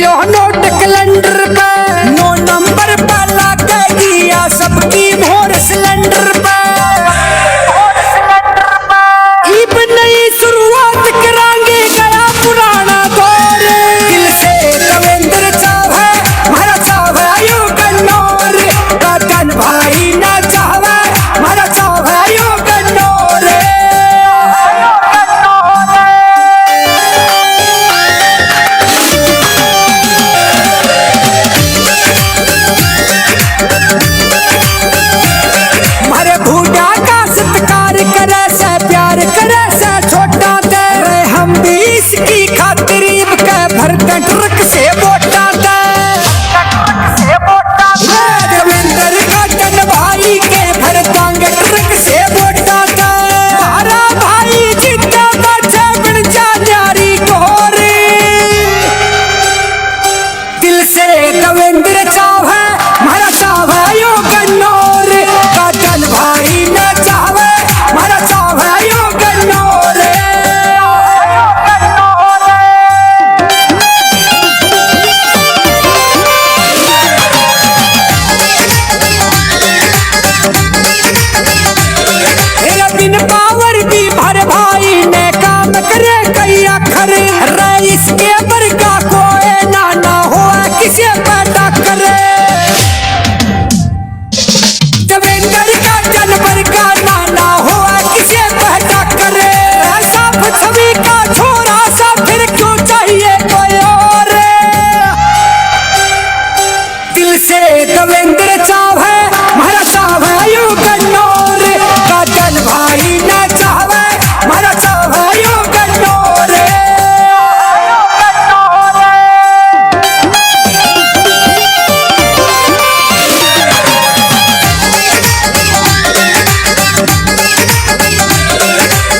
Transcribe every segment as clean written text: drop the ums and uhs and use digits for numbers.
यो note calendar पे, 9 number पे लागेगी या सबकी मोहर सिलेंडर पे। इब नई शुरुआत करांगे गया पुराना दौर, दिल से देवेंद्र चाहे हमारा चाहे यो गन्नौर, रतन भाई ना चाहे हमारा चाहे यो गन्नौर। हमारे भूडा का सत्कार करे से, प्यार करे से छोटा दे, हम भी इसकी खातिर इब के भरते ट्रक से वोटा दे। देवेंद्र का भाई के भरतांगे ट्रक से वोटा दे। हमारा भाई जीता बचे बन जा न्यारी गोरे, दिल से देवेंद्र चाहे हमारा चाहे यो गन्नौर, काटन भाई न चाहे हमारा चाहे यो गन्नौर। बिन पावर भी भर भाई ने काम करे कई अखर, रईस के बरका कोई ना हो किसे पैदा करे। देवेंद्र का जानवर का नाना हो किसे पैदा करे, साफ छवि का छोरा सा फिर क्यों चाहिए कोई और। दिल से देवेंद्र चाहे हमारा चाहे यो गन्नौर, काटन भाई न चाहे हमारा चाहे यो गन्नौर।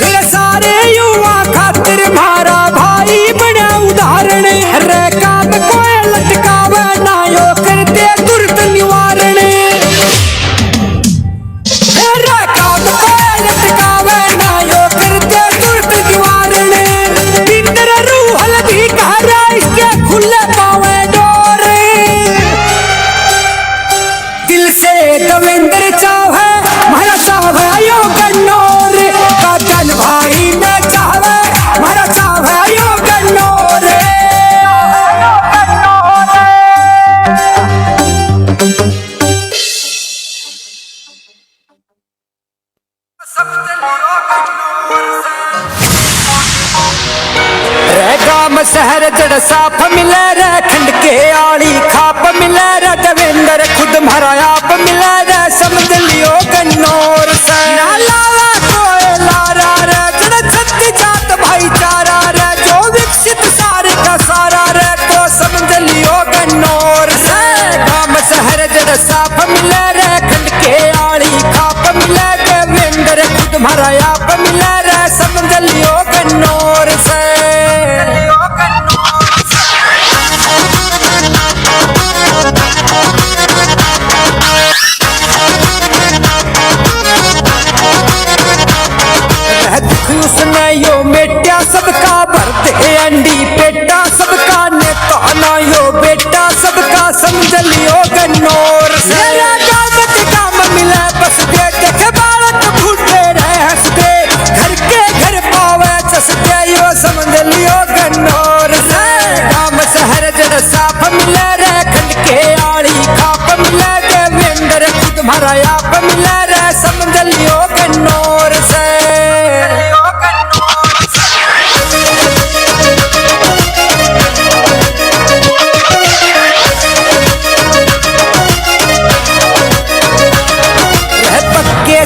ये सारे युवा खातिर हमारा भाई बड़ा उदाहरण, रे काम कोई लटकावे ना यो करते तुरंत निवारण। रे काम कोई लटकावे ना यो करते तुरंत निवारण। इंद्र रूहल भी कहरा इसके खुले पावे डोरे, दिल से देवेंद्र चाहे हमारा चाहे यो गन्नौर, काटन भाई न चाहे हमारा चाहे यो गन्नौर। रे गाम शहर जड़ साफ मिले रे, खंड के आली खाप मिले रे, देवेंद्र खुद हमारा आप मिले रे, समझ लियो गन्नौर से। ना लावा कोई लारा रे, जड़ छत्ती जात भाईचारा रे, जो विकसित सारे का सारा रे, तो समझ लियो गन्नौर से। गाम शहर जड़ साफ मिले रे, खंड के आली खाप मिले, देवेंद्र खुद हमारा आप मिले रे, समझ लियो गन्नौर से। उसने यो मेटा सबका भरते अंडी पेटा, सबका नेता ना यो बेटा, सबका समझ लियो गन्नौर से। काम मिले बस दे, देख बालक फूटे रहे हंसते, घर के घर पावे चसते, यो समझ लियो गन्नौर से। गाम शहर जड़ साफ मिले रे, खंड के आड़ी खाप मिले, देवेंद्र खुद हमारा आप मिले रे, समझ लियो गन्नौर से।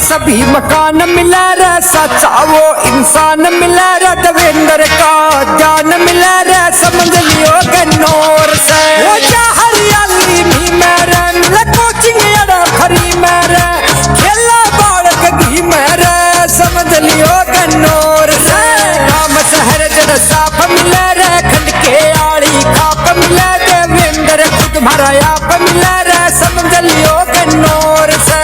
सभी मकान मिला रे, सच्चा वो इंसान मिला रे, देवेंद्र का जान मिला रे, समझ लियो गन्नौर से। वो जा हरियाली भी मेरे मिला, कोचिंग अड़ा खरी मेरे, खेला बालक घी मेरे, समझ लियो गन्नौर से। गाम शहर जड़ साफ मिला रे, खंड के आड़ी खाप मिला, देवेंद्र खुद हमारा आप मिला रे, समझ लियो गन्नौर से।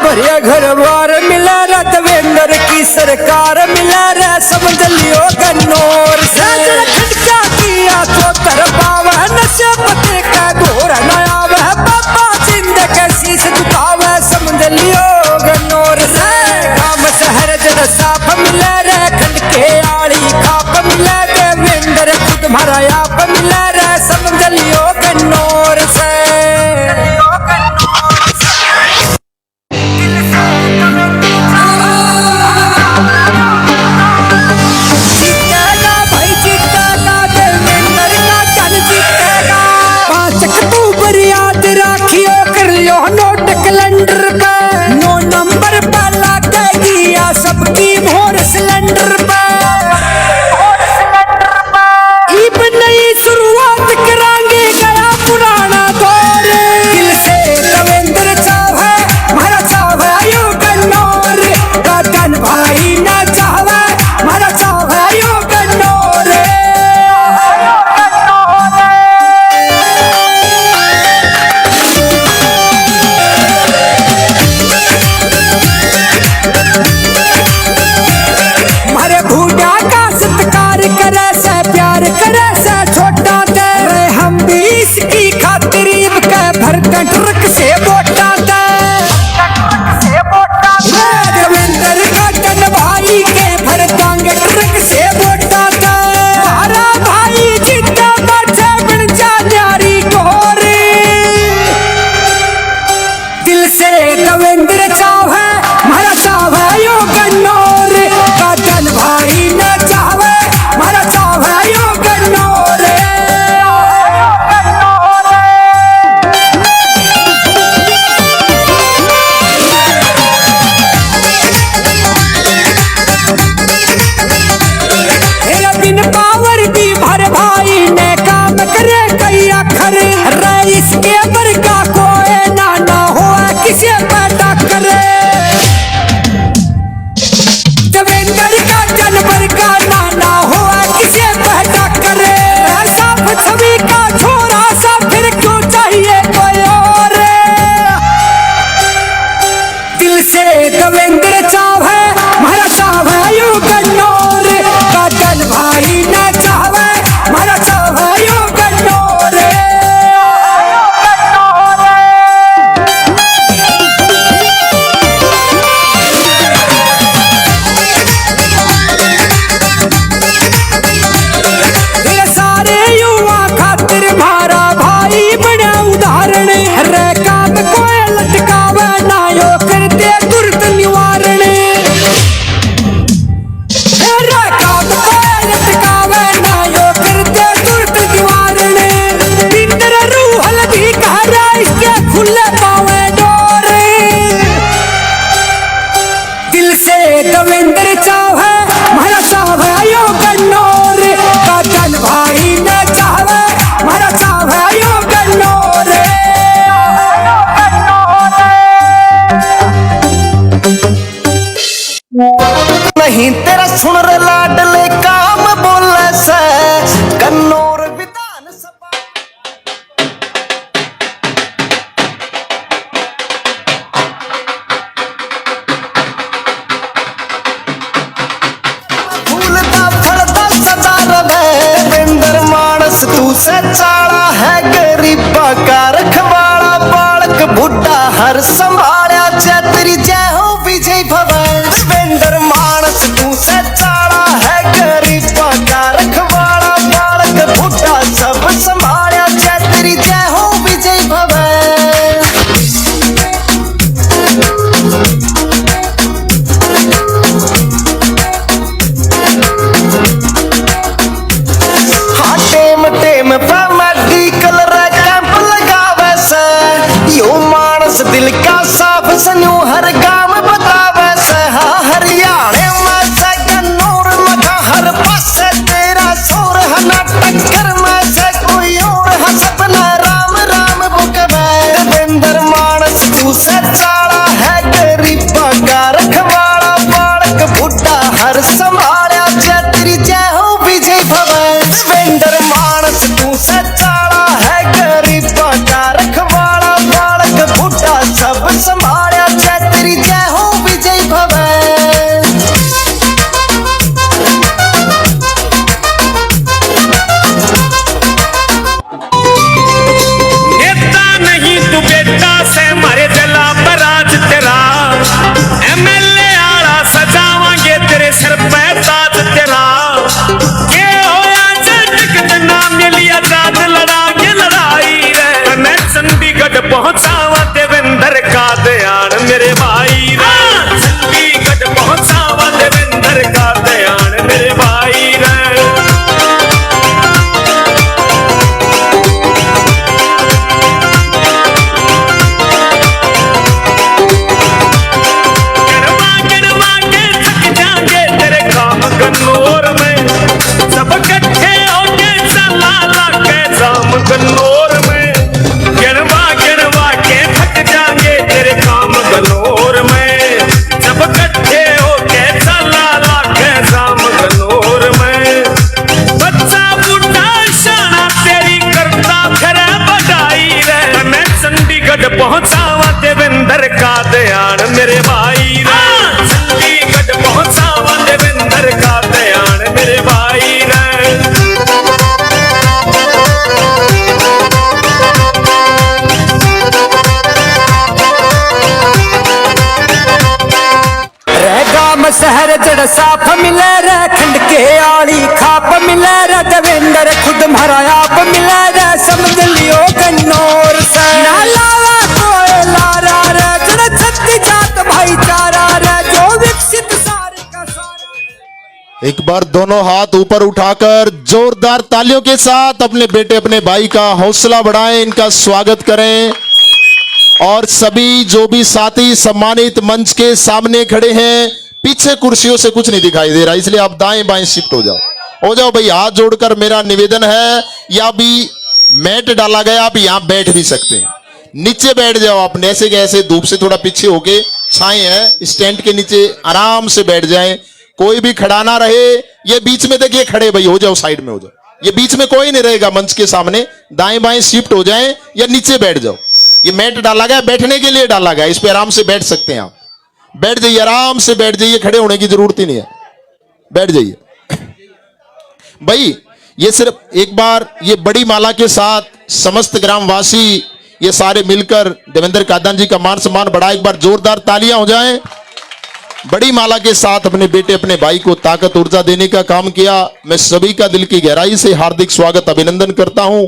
भरिया घर बार मिला रे देवेंद्र की सरकार मिला रे समझ लियो गन्नौर से खटका किया तो कर पावे नशे पते का घोर नया वह बाबा जिंद के शीश झुकावे समझ लियो गन्नौर से काम शहर जड़ साफ मिले रे खंड के आली खाप मिले देवेंद्र खुद भरा आप मिले रे समझ लियो गन्नौर से सबकी मोर सिलेंडर नई शुरुआत करांगे गया पुराना दौर दिल से देवेंद्र चाहे हमारा चाहे यो गन्नौर गगन भाई ना चाहे हमारा चाहे यो गन्नौर करे से प्यार करे से छोटा दे हम भी इसकी खातिर के भरते ट्रक से वोटा दे देवेंद्र गगन भाई के भरतांगे ट्रक से वोटा दे हमारा भाई जितना बैठे बन जा न्यारी गोरे दिल से देवेंद्र चाहे हमारा चाहे यो गन्नौर गगन भाई न चाहे हमारा चाहे यो गन्नौर बिन पावर भी भर भाई ने काम करे कई अखर रईस के वर्गा कोई ना हो किसे पैदा करे देवेंद्र का जानवर का नाना हो किसे पैदा करे साफ छवि का छोरा सा फिर क्यों चाहिए कोई और दिल से देवेंद्र चाहे हमारा चाहे यो गन्नौर गगन भाई न चाहे हमारा चाहे यो गन्नौर सारे युवा खातिर मारा भाई बड़ा उदाहरण रे काम कोई लटकावे ना यो करते तुरंत निवारण रे काम कोई लटकावे ना यो करते तुरंत निवारण इंद्र रूहल भी कह रहा इसके खुले पावे डोर दिल से देवेंद्र चाहे हमारा चाहे यो गन्नौर गगन भाई न चाहे हमारा चाहे यो गन्नौर नहीं तेरा सुन रे लाडले काम बोले से गन्नौर विधान सभा फूलदा फलदा सदा रवे देवेंद्र मानस तू से चाड़ा है गरीबा का रखवाड़ा बालक बुढ़ा हर संभाला जय तेरी जय हो विजय भवन देवेंद्र मानस तू से चाड़ा है गरीबा का रखवाड़ा बालक बुढ़ा सब संभाला जय तेरी जय हो विजय भवन हाँ टेम टेम पे मैं पहुंचावा देवेंद्र का ध्यान मेरे भाई रे, चंडीगढ़ पहुंचावा देवेंद्र का ध्यान मेरे भाई रे। गाम शहर जड़ साफ मिले रे, खंड के आली खाप मिले रे, देवेंद्र खुद मारा आप मिले रे, समझ लियो गन्नौर से नालावा कोई लारा रे, जड़ छत्ती जात भाईचारा रे, जो विकसित सारे का सारा। एक बार दोनों हाथ ऊपर उठाकर जोरदार तालियों के साथ अपने बेटे अपने भाई का हौसला बढ़ाएं, इनका स्वागत करें। और सभी जो भी साथी सम्मानित मंच के सामने खड़े हैं, पीछे कुर्सियों से कुछ नहीं दिखाई दे रहा, इसलिए आप दाएं बाएं शिफ्ट हो जाओ भाई। हाथ जोड़कर मेरा निवेदन है, या भी मैट डाला गया, आप यहां बैठ भी सकते हैं, नीचे बैठ जाओ आप, ऐसे कैसे धूप से थोड़ा पीछे होके, छाए है स्टैंड के नीचे आराम से बैठ जाएं, कोई भी खड़ा ना रहे। ये बीच में देखिए खड़े भाई, हो जाओ साइड में हो जाओ, ये बीच में कोई नहीं रहेगा मंच के सामने, दाएं बाएं शिफ्ट हो जाएं या नीचे बैठ जाओ। ये मैट डाला गया, बैठने के लिए डाला गया, इस पे आराम से बैठ सकते हैं आप, बैठ जाइए, आराम से बैठ जाइए, खड़े होने की जरूरत ही नहीं है, बैठ जाइए भाई। ये सिर्फ एक बार ये बड़ी माला के साथ समस्त ग्रामवासी ये सारे मिलकर देवेंद्र कादन जी का मान सम्मान बढ़ा, एक बार जोरदार तालियां हो जाएं। बड़ी माला के साथ अपने बेटे अपने भाई को ताकत ऊर्जा देने का काम किया। मैं सभी का दिल की गहराई से हार्दिक स्वागत अभिनंदन करता हूं।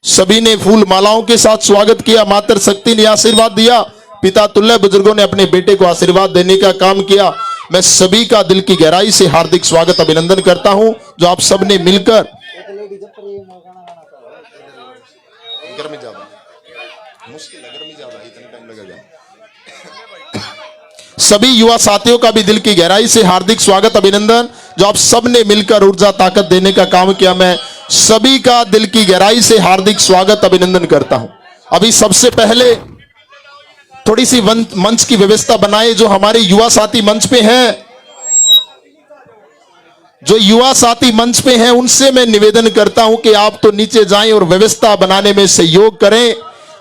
सभी ने फूल मालाओं के साथ स्वागत किया, मातर शक्ति ने आशीर्वाद दिया, पिता तुल्य बुजुर्गों ने अपने बेटे को आशीर्वाद देने का काम किया। मैं सभी का दिल की गहराई से हार्दिक स्वागत अभिनंदन करता हूं, जो आप सब ने मिलकर सभी युवा साथियों का भी दिल की गहराई से हार्दिक स्वागत अभिनंदन, जो आप सब ने मिलकर ऊर्जा ताकत देने का काम किया। मैं सभी का दिल की गहराई से हार्दिक स्वागत अभिनंदन करता हूं। अभी सबसे पहले थोड़ी सी मंच की व्यवस्था बनाए, जो हमारे युवा साथी मंच पे हैं, जो युवा साथी मंच पे हैं, उनसे मैं निवेदन करता हूं कि आप तो नीचे जाएं और व्यवस्था बनाने में सहयोग करें।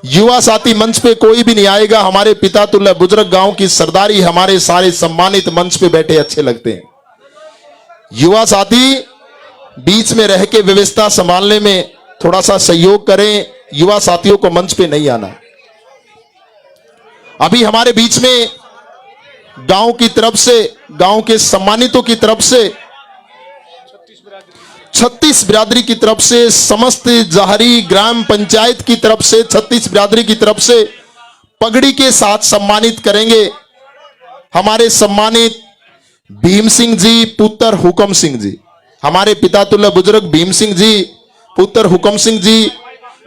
युवा साथी मंच पे कोई भी नहीं आएगा, हमारे पिता तुल्य बुजुर्ग गांव की सरदारी हमारे सारे सम्मानित मंच पे बैठे अच्छे लगते हैं। युवा साथी बीच में रह के व्यवस्था संभालने में थोड़ा सा सहयोग करें, युवा साथियों को मंच पे नहीं आना। अभी हमारे बीच में गांव की तरफ से, गांव के सम्मानितों की तरफ से, 36 बिरादरी की तरफ से, समस्त जहरी ग्राम पंचायत की तरफ से, 36 बिरादरी की तरफ से पगड़ी के साथ सम्मानित करेंगे हमारे सम्मानित भीम सिंह जी पुत्र हुकम सिंह जी। हमारे पिता तुल्य बुजुर्ग भीम सिंह जी पुत्र हुकम सिंह जी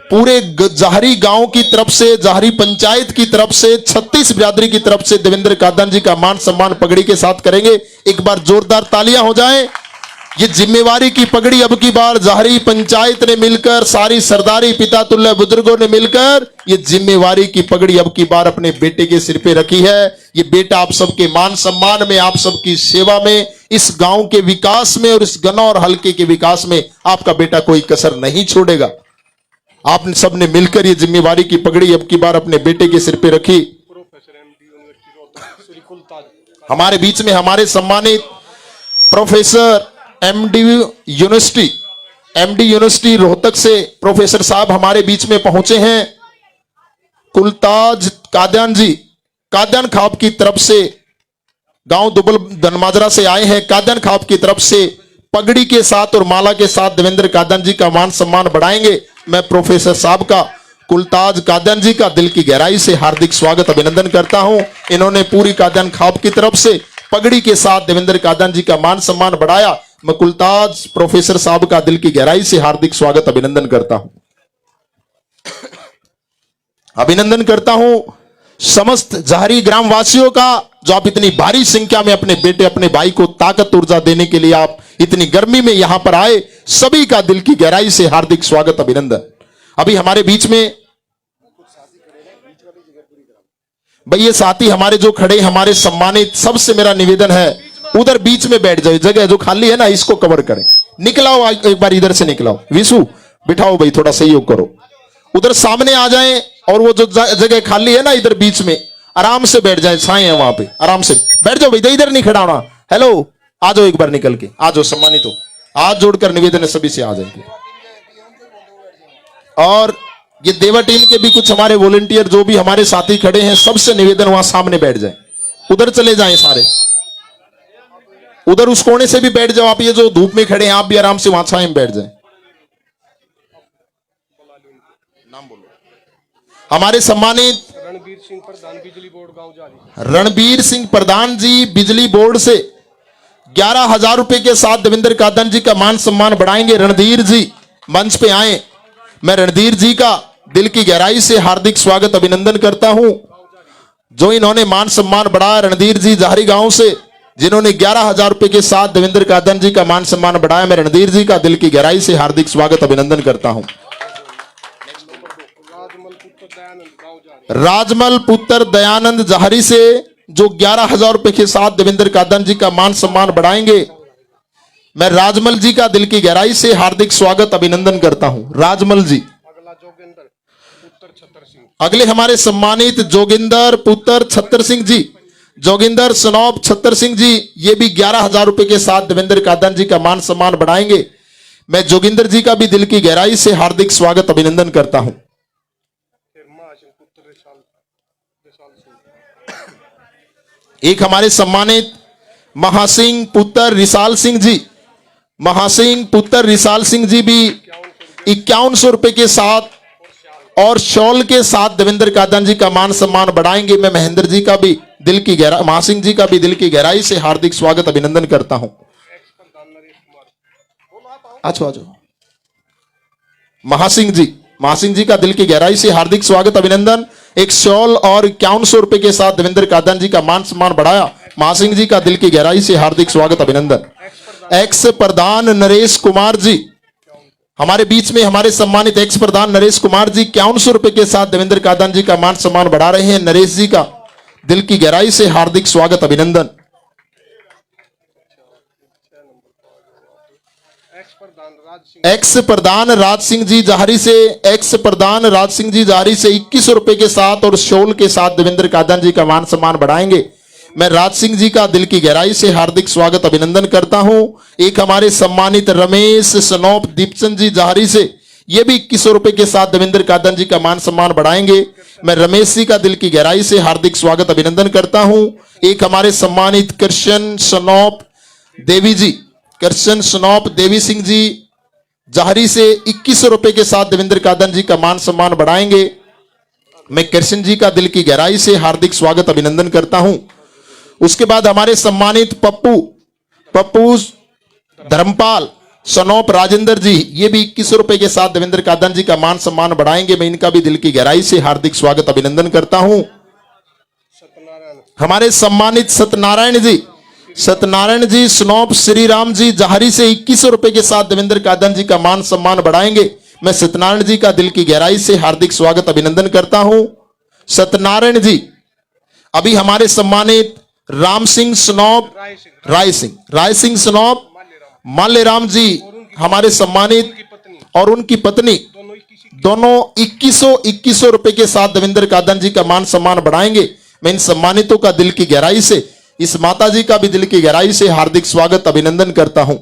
पूरे जहरी गांव की तरफ से, जहरी पंचायत की तरफ से, 36 बिरादरी की तरफ से देवेंद्र कादन जी का मान सम्मान पगड़ी के साथ करेंगे। एक बार जोरदार तालियां हो जाएं। ये जिम्मेवारी की पगड़ी अब की बार जहरी पंचायत ने मिलकर, सारी सरदारी पिता तुल्य बुजुर्गों ने मिलकर ये जिम्मेवारी की पगड़ी अब की बार अपने बेटे के सिर पे रखी है। ये बेटा आप सबके मान सम्मान में, आप सबकी सेवा में, इस गांव के विकास में और इस गन्नौर हलके के विकास में आपका बेटा कोई कसर नहीं छोड़ेगा। आपने सबने मिलकर ये जिम्मेवारी की पगड़ी अब की बार अपने बेटे के सिर पे रखी। हमारे बीच में हमारे सम्मानित प्रोफेसर एमडी यूनिवर्सिटी रोहतक से प्रोफेसर साहब हमारे बीच में पहुंचे हैं। कुलताज कादयान जी कादयान खाप की तरफ से, गांव दुबल धनमाजरा से आए हैं। कादयान खाप की तरफ से पगड़ी के साथ और माला के साथ देवेंद्र कादयान जी का मान सम्मान बढ़ाएंगे। मैं प्रोफेसर साहब का, कुलताज कादयान जी का दिल की गहराई से हार्दिक स्वागत अभिनंदन करता हूं। इन्होंने पूरी कादयान खाप की तरफ से पगड़ी के साथ देवेंद्र कादयान जी का मान सम्मान बढ़ाया। मैं कुलताज प्रोफेसर साहब का दिल की गहराई से हार्दिक स्वागत अभिनंदन करता हूं। अभिनंदन करता हूं समस्त जहरी ग्रामवासियों का, जो आप इतनी भारी संख्या में अपने बेटे अपने भाई को ताकत ऊर्जा देने के लिए आप इतनी गर्मी में यहां पर आए, सभी का दिल की गहराई से हार्दिक स्वागत अभिनंदन। अभी हमारे बीच में भाई ये साथी हमारे जो खड़े, हमारे सम्मानित, सबसे मेरा निवेदन है उधर बीच में बैठ जाओ, जगह जो खाली है ना इसको कवर करें। निकलाओ एक बार, इधर से निकलाओ। विशु बिठाओ भाई, थोड़ा सहयोग करो। उधर सामने आ जाएं और वो जो जगह खाली है ना इधर बीच में आराम से बैठ जाए, छाए है वहां पे, आराम से बैठ जाओ भैया, इधर नहीं खड़ा होना। हेलो, आ जाओ एक बार निकल के, आ जाओ सम्मानित हो, हाथ जोड़कर निवेदन है सभी से आ जाएंगे। और ये देवा टीम के भी कुछ हमारे वॉलंटियर जो भी हमारे साथी खड़े हैं, सबसे निवेदन वहां सामने बैठ जाए, उधर चले जाएं सारे, उधर उस कोने से भी बैठ जाओ आप, ये जो धूप में खड़े हैं आप भी आराम से वहां छाए में बैठ जाएं। हमारे सम्मानित रणबीर सिंह प्रधान बिजली बोर्ड गांव जाली, रणबीर सिंह प्रधान जी बिजली बोर्ड से 11,000 रुपए के साथ देवेंद्र कादन जी का मान सम्मान बढ़ाएंगे। रणधीर जी मंच पे आए, मैं रणधीर जी का दिल की गहराई से हार्दिक स्वागत अभिनंदन करता हूं, जो इन्होंने मान सम्मान बढ़ाया। रणधीर जी जहरी गांव से, जिन्होंने 11,000 रुपए के साथ देवेंद्र कादन जी का मान सम्मान बढ़ाया, मैं रणधीर जी का दिल की गहराई से हार्दिक स्वागत अभिनंदन करता हूं। राजमल पुत्र दयानंद जहरी से, जो 11,000 रुपए के साथ देवेंद्र कादन जी का मान सम्मान बढ़ाएंगे, मैं राजमल जी का दिल की गहराई से हार्दिक स्वागत अभिनंदन करता हूं। राजमल जी। अगला जोगिंदर पुत्र छतर सिंह, अगले हमारे सम्मानित जोगिंदर पुत्र छतर सिंह जी, जोगिंदर सनौप छतर सिंह जी, ये भी 11,000 रुपए के साथ देवेंद्र कादन जी का मान सम्मान बढ़ाएंगे, मैं जोगिंदर जी का भी दिल की गहराई से हार्दिक स्वागत अभिनंदन करता हूं। फिर महासिंह पुत्र रिसाल सिंह, एक हमारे सम्मानित महासिंह पुत्र रिसाल सिंह जी, महासिंह पुत्र रिसाल सिंह जी भी 5100 रुपए के साथ और शॉल के साथ देवेंद्र कादन जी का मान सम्मान बढ़ाएंगे, मैं महेंद्र जी का भी दिल की गहराई, महासिंह जी का भी दिल की गहराई से हार्दिक स्वागत अभिनंदन करता हूं। अच्छा महासिंह जी, महासिंह जी का दिल की गहराई से हार्दिक स्वागत अभिनंदन। एक शॉल और 5100 रुपए के साथ देवेंद्र कादन जी का मान सम्मान बढ़ाया, महासिंह जी का दिल की गहराई से हार्दिक स्वागत अभिनंदन। एक्स प्रधान नरेश कुमार जी, हमारे बीच में हमारे सम्मानित एक्स प्रधान नरेश कुमार जी 5100 रुपए के साथ देवेंद्र कादन जी का मान सम्मान बढ़ा रहे हैं, नरेश जी का दिल की गहराई से हार्दिक स्वागत अभिनंदन। एक्स प्रधान राज सिंह जी जहरी से, एक्स प्रधान राज सिंह जी जहरी से 2100 रुपए के साथ और शोल के साथ देवेंद्र कादन जी का मान सम्मान बढ़ाएंगे, मैं राज सिंह जी का दिल की गहराई से हार्दिक स्वागत अभिनंदन करता हूं। एक हमारे सम्मानित रमेश सनौप दीपचंद जी जहरी से, ये भी 2100 रुपए के साथ देवेंद्र कादन जी का मान सम्मान बढ़ाएंगे, मैं रमेश जी का दिल की गहराई से हार्दिक स्वागत अभिनंदन करता हूं। एक हमारे सम्मानित कृष्ण सनौप देवी जी, कृष्ण सनौप देवी सिंह जी जहरी से 2100 रुपए के साथ देवेंद्र कादन जी का मान सम्मान बढ़ाएंगे, मैं कृष्ण जी का दिल की गहराई से हार्दिक स्वागत अभिनंदन करता हूं। उसके बाद हमारे सम्मानित पप्पू धर्मपाल सनौप राजेंद्र जी, ये भी 2100 रुपए के साथ देवेंद्र कादन जी का मान सम्मान बढ़ाएंगे, मैं इनका भी दिल की गहराई से हार्दिक स्वागत अभिनंदन करता हूं। हमारे सम्मानित सत्यनारायण जी सनौप श्री राम जी जहरी से 2100 रुपए के साथ देवेंद्र कादन जी का मान सम्मान बढ़ाएंगे, मैं सत्यनारायण जी का दिल की गहराई से हार्दिक स्वागत अभिनंदन करता हूं। सत्यनारायण जी। अभी हमारे सम्मानित राम सिंह सनौप राय सिंह सनौप माल्यराम जी, हमारे सम्मानित और उनकी पत्नी दोनों 2100 रुपए के साथ देवेंद्र कादन जी का मान सम्मान बढ़ाएंगे, मैं इन सम्मानितों का दिल की गहराई से, इस माता जी का भी दिल की गहराई से हार्दिक स्वागत अभिनंदन करता हूं।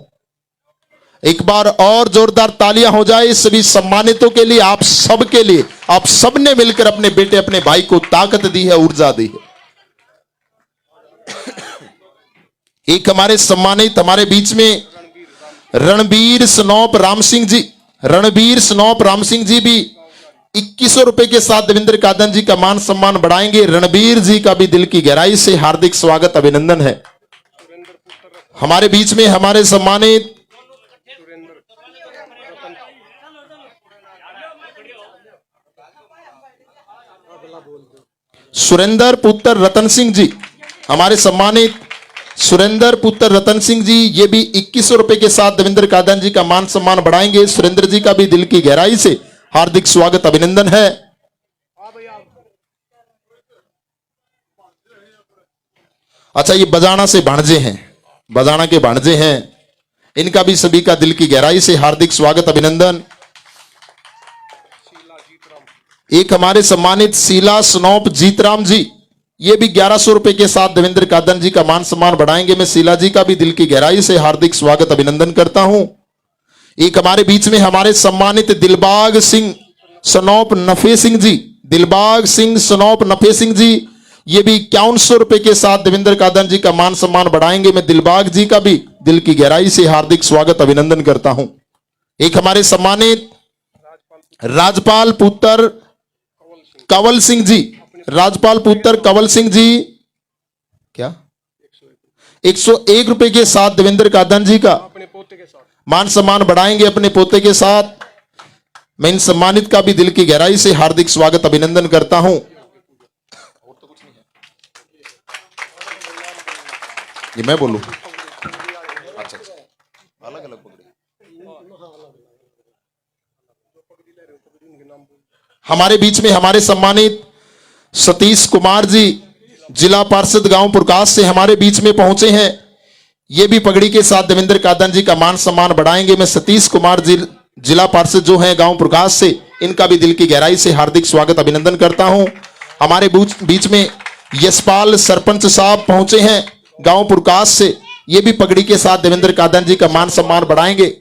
एक बार और जोरदार तालियां हो जाए सभी सम्मानितों के लिए, आप सब के लिए। आप सबने मिलकर अपने बेटे अपने भाई को ताकत दी है, ऊर्जा दी है। एक हमारे सम्मानित हमारे बीच में रणबीर सनौप राम सिंह जी, रणबीर सनौप राम सिंह जी भी 2100 रुपए के साथ देवेंद्र कादन जी का मान सम्मान बढ़ाएंगे, रणबीर जी का भी दिल की गहराई से हार्दिक स्वागत अभिनंदन है। हमारे बीच में हमारे सम्मानित सुरेंद्र पुत्र रतन सिंह जी, हमारे सम्मानित सुरेंद्र पुत्र रतन सिंह जी, ये भी 2100 रुपए के साथ देवेंद्र कादन जी का मान सम्मान बढ़ाएंगे, सुरेंद्र जी का भी दिल की गहराई से हार्दिक स्वागत अभिनंदन है। अच्छा, ये बजाना से भाणजे हैं, बजाना के भाणजे हैं, इनका भी सभी का दिल की गहराई से हार्दिक स्वागत अभिनंदन। शीला जीतराम। एक हमारे सम्मानित शीला स्नोप जीतराम जी, ये भी 1100 रुपए के साथ देवेंद्र कादन जी का मान सम्मान बढ़ाएंगे। मैं शीला जी का भी दिल की गहराई से हार्दिक स्वागत अभिनंदन करता हूं। एक हमारे बीच में हमारे सम्मानित दिलबाग सिंह स्नोप नफे सिंह जी, दिलबाग सिंह स्नोप नफे सिंह जी, ये भी 5100 रुपए के साथ देवेंद्र कादन जी का मान सम्मान बढ़ाएंगे। मैं दिलबाग जी का भी दिल की गहराई से हार्दिक स्वागत अभिनंदन करता हूं। एक हमारे सम्मानित राजपाल पुत्र कंवल सिंह जी, राजपाल पुत्र कंवल सिंह जी क्या 101 रुपए के साथ देवेंद्र कादन जी का अपने पोते के साथ मान सम्मान बढ़ाएंगे अपने पोते के साथ। मैं इन सम्मानित का भी दिल की गहराई से हार्दिक स्वागत अभिनंदन करता हूं। ये मैं बोलूं? अच्छा, अलग अलग पकड़ी। हमारे बीच में हमारे सम्मानित सतीश कुमार जी, जिला पार्षद गांव प्रकाश से हमारे बीच में पहुंचे हैं। ये भी पगड़ी के साथ देवेंद्र कादन जी का मान सम्मान बढ़ाएंगे। मैं सतीश कुमार जी, जिला पार्षद जो हैं गांव प्रकाश से, इनका भी दिल की गहराई से हार्दिक स्वागत अभिनंदन करता हूं। हमारे बीच में यशपाल सरपंच साहब पहुंचे हैं गांव प्रकाश से, ये भी पगड़ी के साथ देवेंद्र कादन जी का मान सम्मान बढ़ाएंगे।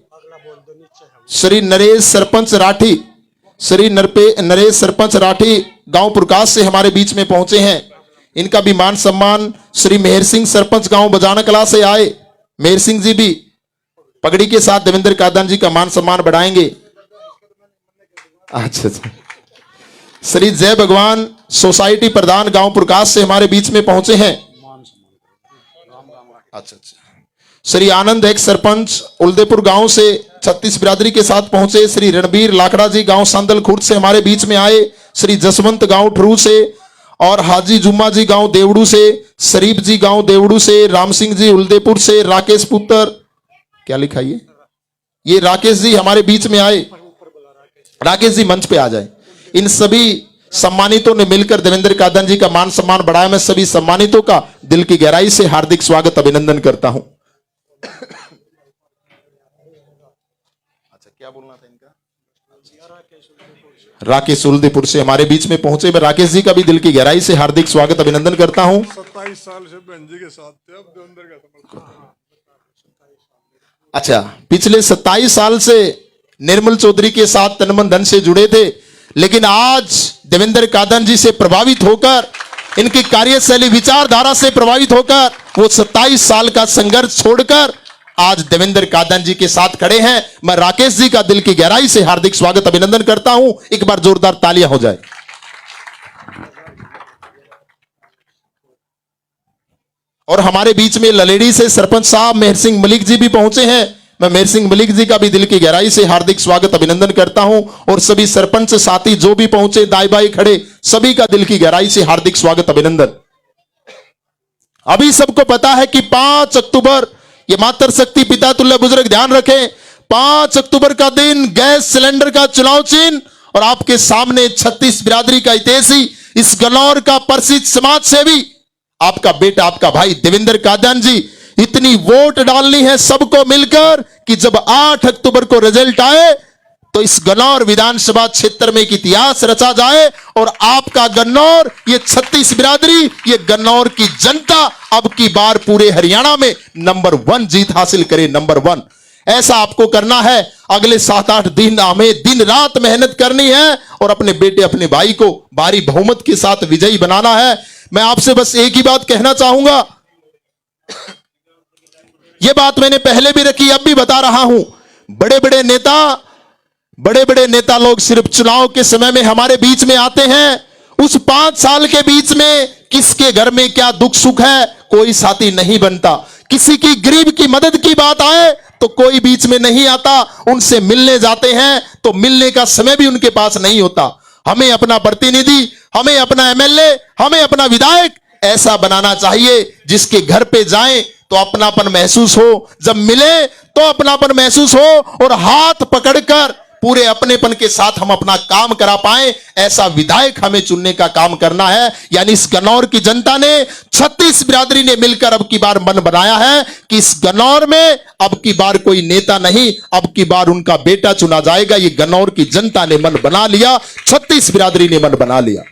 श्री नरेश सरपंच राठी, श्री नरेश सरपंच राठी गांव प्रकाश से हमारे बीच में पहुंचे हैं। इनका भी मान सम्मान श्री मेहर सिंह सरपंच गांव बजाना कला से आए, मेहर सिंह जी भी पगड़ी के साथ देवेंद्र कादन जी का मान सम्मान बढ़ाएंगे। अच्छा, श्री जय भगवान सोसाइटी प्रधान गांव प्रकाश से हमारे बीच में पहुंचे हैं। अच्छा, श्री आनंद एक सरपंच उलदेपुर गांव से 36 बिरादरी के साथ पहुंचे। श्री रणबीर लाकड़ा जी गांव सांदल खुर्द से हमारे बीच में आए। श्री जसवंत गांव ठरू से और हाजी जुम्मा जी गांव देवड़ू से, शरीफ जी गांव देवड़ू से, राम सिंह जी उलदेपुर से, राकेश पुत्र क्या लिखा ये राकेश जी हमारे बीच में आए। राकेश जी मंच पे आ जाए। इन सभी सम्मानितों ने मिलकर देवेंद्र कादन जी का मान सम्मान बढ़ाया। मैं सभी सम्मानितों का दिल की गहराई से हार्दिक स्वागत अभिनंदन करता हूं। अच्छा, क्या बोलना था इनका? राकेश उलदेपुर से हमारे बीच में पहुंचे। मैं राकेश जी का भी दिल की गहराई से हार्दिक स्वागत अभिनंदन करता हूं। 27 साल से बहन जी के साथ थे, अब देवेंद्र का समर्थन। अच्छा, पिछले 27 साल से निर्मल चौधरी के साथ तन मन धन से जुड़े थे, लेकिन आज देवेंद्र कादन जी से प्रभावित होकर, इनकी कार्यशैली विचारधारा से प्रभावित होकर वो 27 साल का संघर्ष छोड़कर आज देवेंद्र कादन जी के साथ खड़े हैं। मैं राकेश जी का दिल की गहराई से हार्दिक स्वागत अभिनंदन करता हूं। एक बार जोरदार तालियां हो जाए। और हमारे बीच में ललेड़ी से सरपंच साहब मेहर सिंह मलिक जी भी पहुंचे हैं। मैं मेहर सिंह मलिक जी का भी दिल की गहराई से हार्दिक स्वागत अभिनंदन करता हूं। और सभी सरपंच साथी जो भी पहुंचे, दाई बाई खड़े, सभी का दिल की गहराई से हार्दिक स्वागत अभिनंदन। अभी सबको पता है कि 5 अक्टूबर ये मातृ शक्ति पिता तुल्य बुजुर्ग ध्यान रखें, 5 अक्टूबर का दिन गैस सिलेंडर का चुनाव चिन्ह, और आपके सामने 36 बिरादरी का हितैषी, इस गलौर का प्रसिद्ध समाज सेवी, आपका बेटा, आपका भाई देवेंद्र कादन जी। इतनी वोट डालनी है सबको मिलकर कि जब 8 अक्टूबर को रिजल्ट आए तो इस गन्नौर विधानसभा क्षेत्र में एक इतिहास रचा जाए और आपका गन्नौर, ये 36 बिरादरी, ये गन्नौर की जनता अब की बार पूरे हरियाणा में नंबर 1 जीत हासिल करे, नंबर 1। ऐसा आपको करना है। अगले 7-8 दिन हमें दिन रात मेहनत करनी है और अपने बेटे, अपने भाई को भारी बहुमत के साथ विजयी बनाना है। मैं आपसे बस एक ही बात कहना चाहूंगा, यह बात मैंने पहले भी रखी, अब भी बता रहा हूं। बड़े बड़े नेता लोग सिर्फ चुनाव के समय में हमारे बीच में आते हैं। उस 5 साल के बीच में किसके घर में क्या दुख सुख है, कोई साथी नहीं बनता। किसी की गरीब की मदद की बात आए तो कोई बीच में नहीं आता। उनसे मिलने जाते हैं तो मिलने का समय भी उनके पास नहीं होता। हमें अपना प्रतिनिधि, हमें अपना एमएलए, हमें अपना विधायक ऐसा बनाना चाहिए जिसके घर पे जाएं तो अपनापन महसूस हो, जब मिले तो अपनापन महसूस हो और हाथ पकड़कर पूरे अपनेपन के साथ हम अपना काम करा पाए, ऐसा विधायक हमें चुनने का काम करना है। यानी इस गन्नौर की जनता ने 36 बिरादरी ने मिलकर अब की बार मन बनाया है कि इस गन्नौर में अब की बार कोई नेता नहीं, अब की बार उनका बेटा चुना जाएगा। ये गन्नौर की जनता ने मन बना लिया, 36 बिरादरी ने मन बना लिया।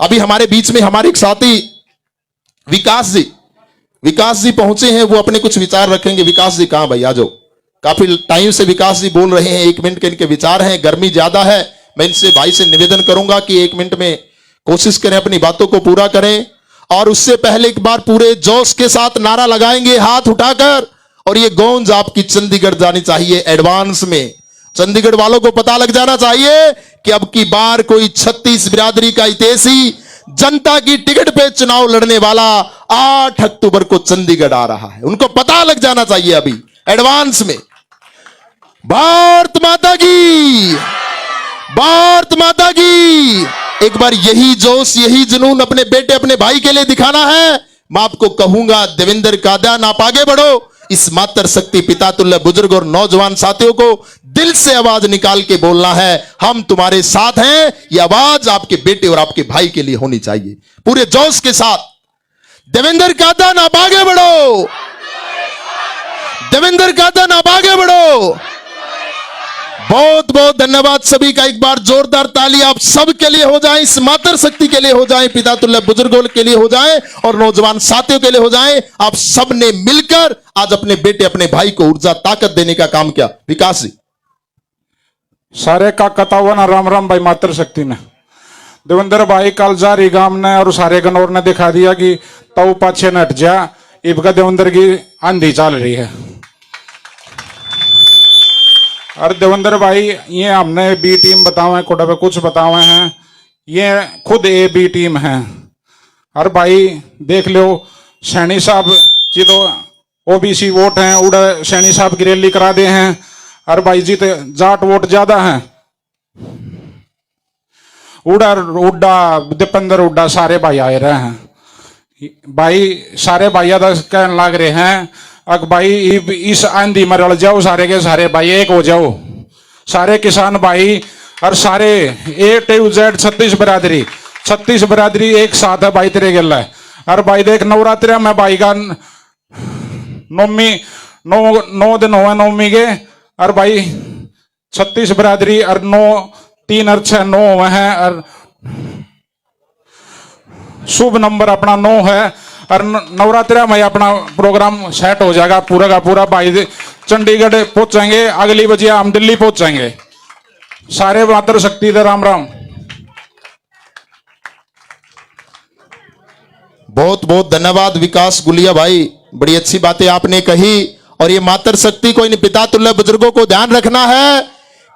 अभी हमारे बीच में हमारे एक साथी विकास जी पहुंचे हैं, वो अपने कुछ विचार रखेंगे। विकास जी कहां भाई, आ जाओ। काफी टाइम से विकास जी बोल रहे हैं, 1 मिनट के इनके विचार हैं। गर्मी ज्यादा है, मैं इनसे भाई से निवेदन करूंगा कि 1 मिनट में कोशिश करें अपनी बातों को पूरा करें। और उससे पहले एक बार पूरे जोश के साथ नारा लगाएंगे हाथ उठाकर, और ये गूंज आपकी चंडीगढ़ जानी चाहिए एडवांस में। चंडीगढ़ वालों को पता लग जाना चाहिए कि अब की बार कोई 36 बिरादरी का हितैषी जनता की टिकट पे चुनाव लड़ने वाला 8 अक्टूबर को चंडीगढ़ आ रहा है। उनको पता लग जाना चाहिए अभी एडवांस में। भारत माता की, भारत माता की। एक बार यही जोश, यही जुनून अपने बेटे अपने भाई के लिए दिखाना है। मैं आपको कहूंगा देवेंद्र कादियान, आप आगे बढ़ो। इस मातर शक्ति पिता तुल्य बुजुर्ग और नौजवान साथियों को दिल से आवाज निकाल के बोलना है, हम तुम्हारे साथ हैं। यह आवाज आपके बेटे और आपके भाई के लिए होनी चाहिए पूरे जोश के साथ। देवेंद्र कादियान आप आगे बढ़ो, देवेंद्र कादियान आप आगे बढ़ो। बहुत बहुत धन्यवाद सभी का। एक बार जोरदार ताली आप सब के लिए हो जाए, इस मातर शक्ति के लिए हो जाए, पिता तुल्य बुजुर्गों के लिए हो जाए और नौजवान साथियों के लिए हो जाए। आप सब ने मिलकर आज अपने बेटे अपने भाई को ऊर्जा ताकत देने का काम किया। विकास जी सारे का कतावन राम राम भाई मातर शक्ति ने देवेंद्र भाई कल जारी गांव ने और सारे गनौर ने दिखा दिया कि तव पाछे न हट जा, इबका देवेंद्र की आंधी चल रही है। और देवेंद्र भाई ये हमने बी टीम बतावे कोटा पे कुछ बतावे हैं, ये खुद ए बी टीम है। और भाई देख लो सैनी साहब जी तो ओबीसी वोट हैं, उड़ा सैनी साहब की रैली करा दे हैं। और भाई जी तो जाट वोट ज्यादा हैं, उड़ा दीपेंद्र उड्डा सारे भाई आए रहे हैं। भाई सारे भाई कहने लग रहे हैं अग भाई इस आंधी में रल जाओ, सारे के सारे भाई एक हो जाओ, सारे किसान भाई और सारे A to Z 36 बिरादरी, 36 बिरादरी एक साथ है भाई तेरे गिल्ला है। और भाई देख नवरात्रि में भाई का नौमी 9 दिन हुए नौमी के। और भाई 36 बिरादरी और 9 3 और 6 9 हुए हैं और शुभ नंबर अपना 9 है। और नवरात्रि में अपना प्रोग्राम सेट हो जाएगा पूरा का पूरा। भाई चंडीगढ़ पहुंचेंगे, अगली बजे हम दिल्ली पहुंचेंगे। सारे मातर शक्ति दे राम राम। बहुत बहुत धन्यवाद विकास गुलिया भाई, बड़ी अच्छी बातें आपने कही। और ये मातर शक्ति को, इन पिता तुल्य बुजुर्गों को ध्यान रखना है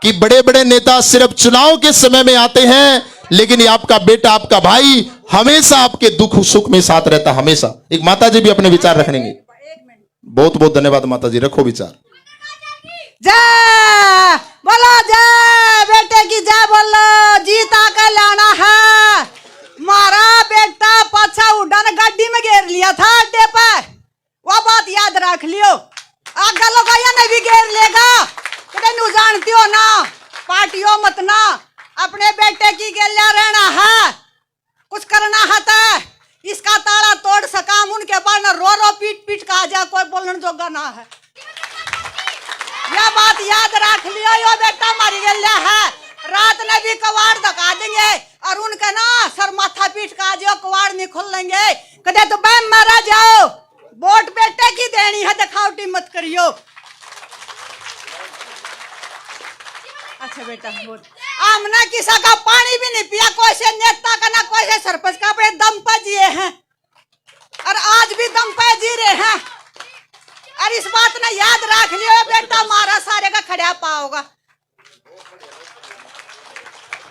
कि बड़े बड़े नेता सिर्फ चुनाव के समय में आते हैं, लेकिन ये आपका बेटा आपका भाई हमेशा आपके दुख सुख में साथ रहता, हमेशा। एक माता जी भी अपने विचार रखेंगे। बहुत बहुत धन्यवाद माता जी, रखो विचार। जय बोलो, जय बेटे की जय बोलो, जीता के लाना है। मारा बेटा पाछा उड़ान गाड़ी में घेर लिया था अड्डे पर, वो बात याद रख लियो। आगे लोग नहीं भी घेर लेगा, तो जानती हो ना, पार्टियों मत ना, अपने बेटे की गेलिया रहना है, कुछ करना है तो इसका ताला तोड़ सका। उनके बाद रो रो पीट पीट का जा, कोई बोलने जोगा ना है। यह बात याद रख लियो, यो बेटा मारी गेलिया है। रात ने भी कवाड़ धका देंगे और उनका ना सर माथा पीट का जो कवाड़ नहीं खोलेंगे, कदे तो बैम मारा जाओ। वोट बेटे की देनी है, दिखावटी मत करियो। अच्छा बेटा वोट, हमने किसी का पानी भी नहीं पिया, कोई से नेता का ना कोई से सरपंच का, अपने दम पर जिए हैं और आज भी दम पर जी रहे हैं। और इस बात ने याद रख लियो, बेटा मारा सारे का खड़ा पाओगा।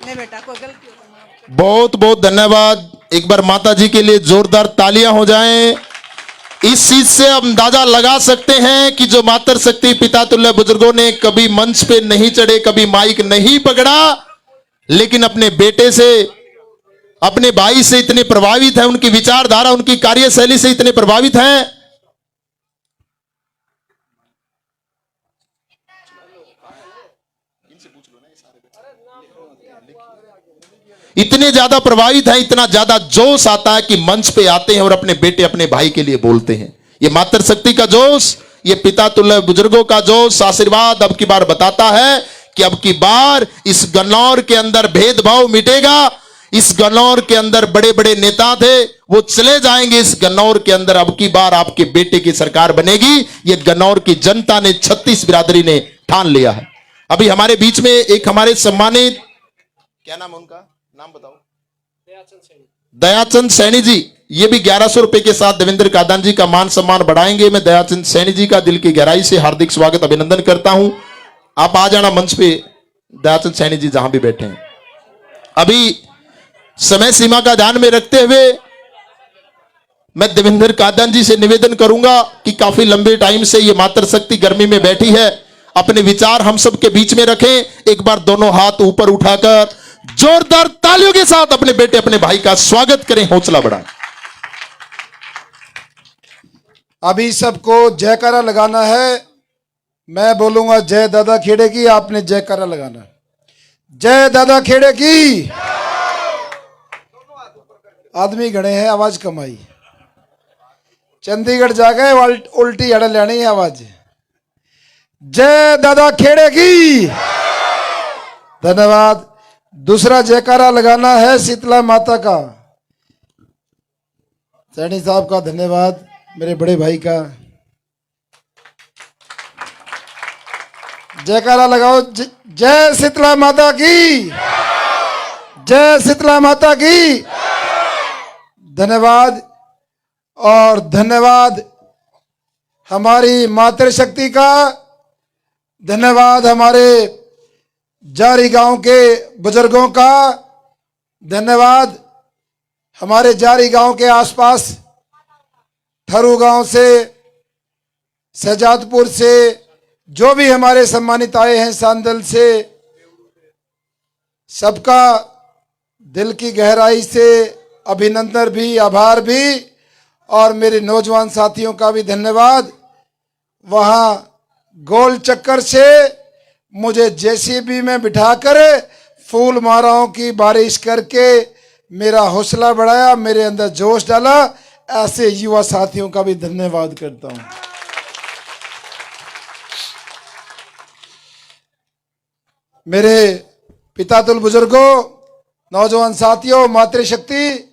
नहीं बेटा कोई गलती। बहुत बहुत धन्यवाद। एक बार माता जी के लिए जोरदार तालियां हो जाएं। इस चीज से हम अंदाजा लगा सकते हैं कि जो मातर शक्ति पिता तुल्य बुजुर्गों ने कभी मंच पे नहीं चढ़े, कभी माइक नहीं पकड़ा, लेकिन अपने बेटे से, अपने भाई से इतने प्रभावित हैं, उनकी विचारधारा उनकी कार्यशैली से इतने प्रभावित हैं। इतने ज्यादा प्रभावित हैं, इतना ज्यादा जोश आता है कि मंच पे आते हैं और अपने बेटे अपने भाई के लिए बोलते हैं। ये मातृशक्ति का जोश, ये पिता तुल्य बुजुर्गों का जोश, आशीर्वाद अब की बार बताता है कि अब की बार इस गन्नौर के अंदर भेदभाव मिटेगा। इस गन्नौर के अंदर बड़े बड़े नेता थे, वो चले जाएंगे। इस गन्नौर के अंदर अब की बार आपके बेटे की सरकार बनेगी। ये गन्नौर की जनता ने, 36 बिरादरी ने ठान लिया है। अभी हमारे बीच में एक हमारे सम्मानित, क्या नाम है उनका, नाम बताओ, दयाचंद सैनी जी, ये भी 1100 रुपए के साथ देवेंद्र कादन जी का मान सम्मान बढ़ाएंगे। मैं दयाचंद सैनी जी का दिल की गहराई से हार्दिक स्वागत अभिनंदन करता हूं। आप आ जाना मंच पे, दयाचंद सैनी जी जहां भी बैठे हैं। अभी समय सीमा का ध्यान में रखते हुए मैं देवेंद्र कादन जी से निवेदन करूंगा कि काफी लंबे टाइम से ये मातृशक्ति गर्मी में बैठी है, अपने विचार हम सब के बीच में रखें। एक बार दोनों हाथ ऊपर उठाकर जोरदार तालियों के साथ अपने बेटे अपने भाई का स्वागत करें, हौसला बढ़ाएं। अभी सबको जयकारा लगाना है। मैं बोलूंगा जय दादा खेड़े की, आपने जयकारा लगाना है। जय दादा खेड़े की। आदमी गणे हैं, आवाज कमाई। चंडीगढ़ जा गए, उल्टी अड़ लेनी है आवाज। जय दादा खेड़े की। धन्यवाद। दूसरा जयकारा लगाना है शीतला माता का। सैनी साहब का धन्यवाद, मेरे बड़े भाई का। जयकारा लगाओ। जय शीतला माता की। जय शीतला माता की। धन्यवाद। और धन्यवाद हमारी मातृशक्ति का। धन्यवाद हमारे जारी गांव के बुजुर्गों का। धन्यवाद हमारे जारी गांव के आसपास ठरू गांव से, शहजादपुर से, जो भी हमारे सम्मानित आए हैं सांदल से, सबका दिल की गहराई से अभिनंदन भी, आभार भी। और मेरे नौजवान साथियों का भी धन्यवाद। वहाँ गोल चक्कर से मुझे जेसीबी में बिठाकर फूल मालाओं की बारिश करके मेरा हौसला बढ़ाया, मेरे अंदर जोश डाला। ऐसे युवा साथियों का भी धन्यवाद करता हूं। मेरे पिता तुल बुजुर्गों, नौजवान साथियों, मातृशक्ति,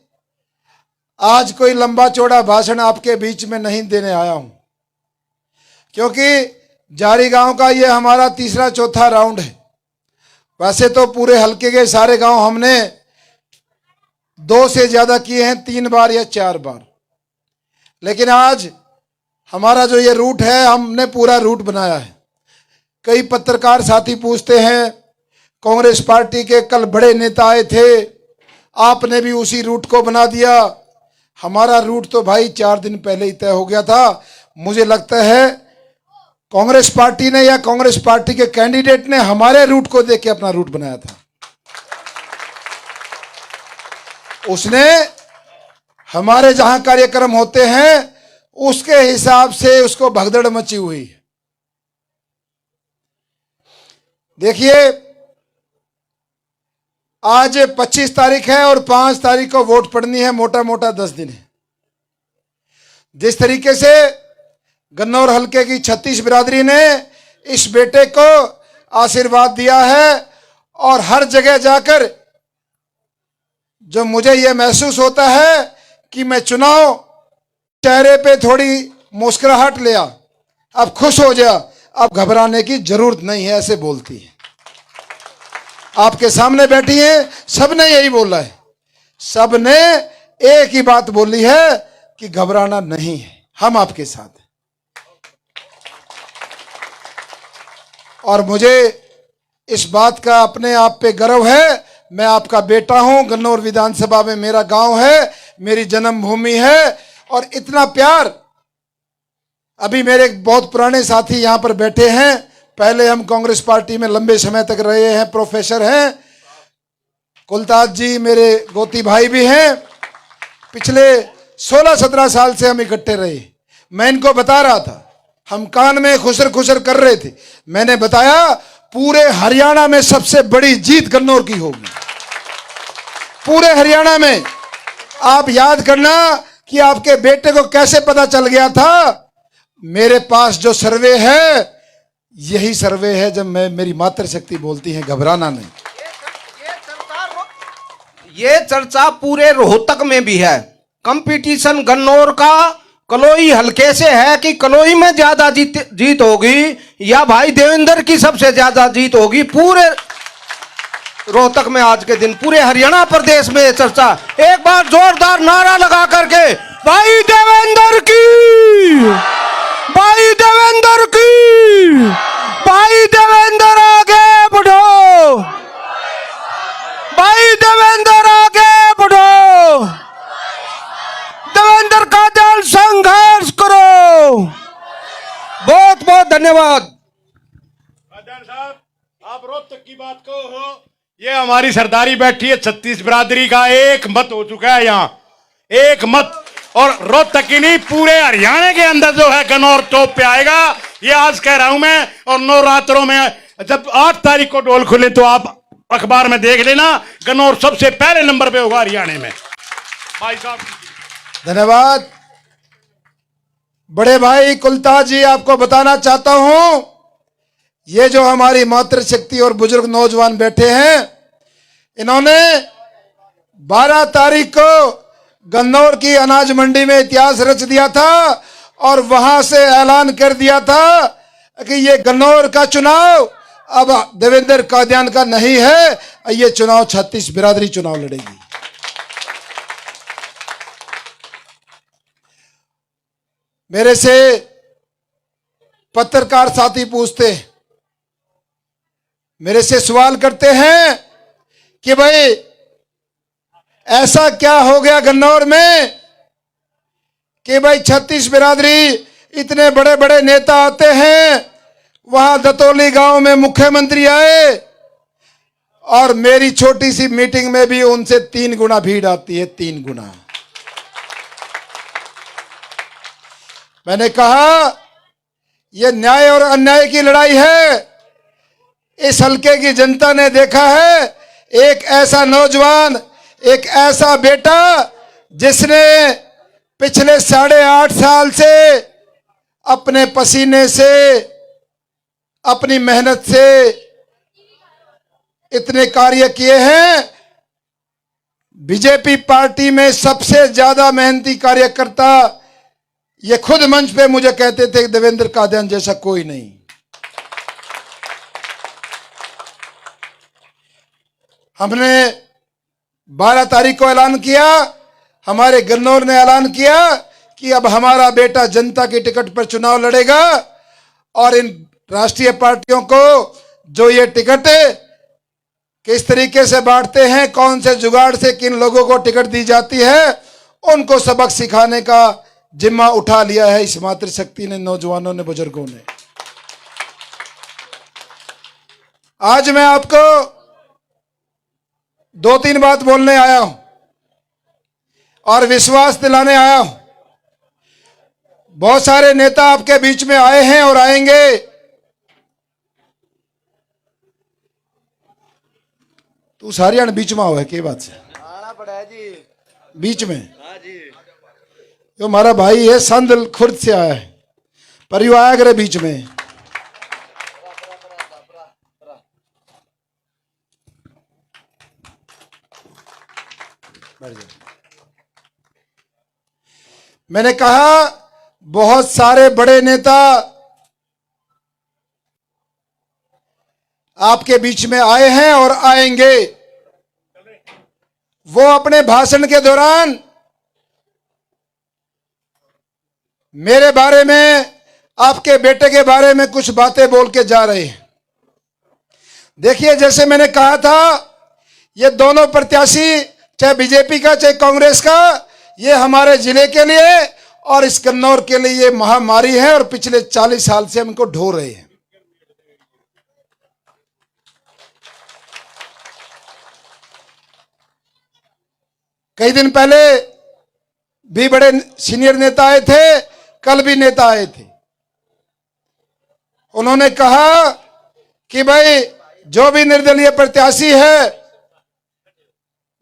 आज कोई लंबा चौड़ा भाषण आपके बीच में नहीं देने आया हूं, क्योंकि जारी गांव का ये हमारा तीसरा चौथा राउंड है। वैसे तो पूरे हलके के सारे गांव हमने 2 से ज्यादा किए हैं, 3 बार या 4 बार, लेकिन आज हमारा जो ये रूट है, हमने पूरा रूट बनाया है। कई पत्रकार साथी पूछते हैं, कांग्रेस पार्टी के कल बड़े नेता आए थे, आपने भी उसी रूट को बना दिया। हमारा रूट तो भाई 4 दिन पहले ही तय हो गया था। मुझे लगता है कांग्रेस पार्टी ने या कांग्रेस पार्टी के कैंडिडेट ने हमारे रूट को देख के अपना रूट बनाया था। उसने हमारे जहां कार्यक्रम होते हैं उसके हिसाब से उसको भगदड़ मची हुई है। देखिए, आज 25 तारीख है और 5 तारीख को वोट पड़नी है, मोटा मोटा 10 दिन है। जिस तरीके से गन्नौर हलके की 36 बिरादरी ने इस बेटे को आशीर्वाद दिया है और हर जगह जाकर जो मुझे यह महसूस होता है कि मैं चुनाव, चेहरे पे थोड़ी मुस्कुराहट ले आ, अब खुश हो जा, अब घबराने की जरूरत नहीं है, ऐसे बोलती है। आपके सामने बैठी हैं, सबने यही बोला है। सबने एक ही बात बोली है कि घबराना नहीं है, हम आपके साथ हैं। और मुझे इस बात का अपने आप पे गर्व है, मैं आपका बेटा हूं। गन्नौर विधानसभा में मेरा गांव है, मेरी जन्मभूमि है। और इतना प्यार, अभी मेरे बहुत पुराने साथी यहां पर बैठे हैं, पहले हम कांग्रेस पार्टी में लंबे समय तक रहे हैं, प्रोफेसर हैं। कुलताज जी मेरे गोती भाई भी हैं, पिछले 16-17 साल से हम इकट्ठे रहे। मैं इनको बता रहा था, हम कान में खुसर खुसर कर रहे थे, मैंने बताया पूरे हरियाणा में सबसे बड़ी जीत गन्नौर की होगी। पूरे हरियाणा में। आप याद करना कि आपके बेटे को कैसे पता चल गया था। मेरे पास जो सर्वे है यही सर्वे है जब मेरी मातृशक्ति बोलती है घबराना नहीं। ये चर्चा पूरे रोहतक में भी है। कंपटीशन गन्नौर का कलोई हलके से है कि कलोई में ज्यादा जीत होगी या भाई देवेंद्र की सबसे ज्यादा जीत होगी। पूरे रोहतक में आज के दिन, पूरे हरियाणा प्रदेश में चर्चा। एक बार जोरदार नारा लगा करके भाई देवेंद्र की, भाई देवेंद्र की, भाई देवेंद्र आगे बढ़ो, भाई देवेंद्र आगे बढ़ो, देवेंद्र का दल संघर्ष करो। बहुत बहुत धन्यवाद। अध्यक्ष साहब, आप रोहतक की बात को हो, ये हमारी सरदारी बैठी है 36 बिरादरी का एक मत हो चुका है यहाँ, एक मत। और रोहतक की नहीं, पूरे हरियाणा के अंदर जो है गन्नौर टॉप पे आएगा, ये आज कह रहा हूं मैं। और नवरात्रों में जब 8 तारीख को डोल खुले तो आप अखबार में देख लेना, गन्नौर सबसे पहले नंबर पे होगा हरियाणा में। भाई साहब धन्यवाद। बड़े भाई कुलता जी, आपको बताना चाहता हूं, ये जो हमारी मातृशक्ति और बुजुर्ग नौजवान बैठे हैं, इन्होंने 12 तारीख को गन्नौर की अनाज मंडी में इतिहास रच दिया था और वहां से ऐलान कर दिया था कि ये गन्नौर का चुनाव अब देवेंद्र कादियान का नहीं है, ये चुनाव 36 बिरादरी चुनाव लड़ेगी। मेरे से पत्रकार साथी पूछते, मेरे से सवाल करते हैं कि भाई ऐसा क्या हो गया गन्नौर में कि भाई 36 बिरादरी इतने बड़े बड़े नेता आते हैं, वहां दतौली गांव में मुख्यमंत्री आए और मेरी छोटी सी मीटिंग में भी उनसे 3 गुना भीड़ आती है, 3 गुना। मैंने कहा यह न्याय और अन्याय की लड़ाई है। इस हल्के की जनता ने देखा है एक ऐसा नौजवान, एक ऐसा बेटा जिसने पिछले 8.5 साल से अपने पसीने से, अपनी मेहनत से इतने कार्य किए हैं। बीजेपी पार्टी में सबसे ज्यादा मेहनती कार्यकर्ता ये खुद मंच पे मुझे कहते थे कि देवेंद्र कादियान जैसा कोई नहीं। हमने 12 तारीख को ऐलान किया, हमारे गन्नौर ने ऐलान किया कि अब हमारा बेटा जनता की टिकट पर चुनाव लड़ेगा और इन राष्ट्रीय पार्टियों को जो ये टिकट किस तरीके से बांटते हैं, कौन से जुगाड़ से किन लोगों को टिकट दी जाती है, उनको सबक सिखाने का जिम्मा उठा लिया है इस मातृशक्ति ने, नौजवानों ने, बुजुर्गों ने। आज मैं आपको 2-3 बात बोलने आया हूं और विश्वास दिलाने आया हूं। बहुत सारे नेता आपके बीच में आए हैं और आएंगे। तू सारी बीच में हो के बात से आना पड़ा जी, बीच में जो हमारा भाई है संदल खुर्द से आया है, पर यू आया करे बीच में। मैंने कहा बहुत सारे बड़े नेता आपके बीच में आए हैं और आएंगे। वो अपने भाषण के दौरान मेरे बारे में, आपके बेटे के बारे में कुछ बातें बोल के जा रहे हैं। देखिए, जैसे मैंने कहा था, ये दोनों प्रत्याशी, चाहे बीजेपी का चाहे कांग्रेस का, ये हमारे जिले के लिए और इस कन्नौर के लिए ये महामारी है और पिछले 40 साल से हम इनको ढो रहे हैं। कई दिन पहले भी बड़े सीनियर नेता आए थे, कल भी नेता आए थे। उन्होंने कहा कि भाई जो भी निर्दलीय प्रत्याशी है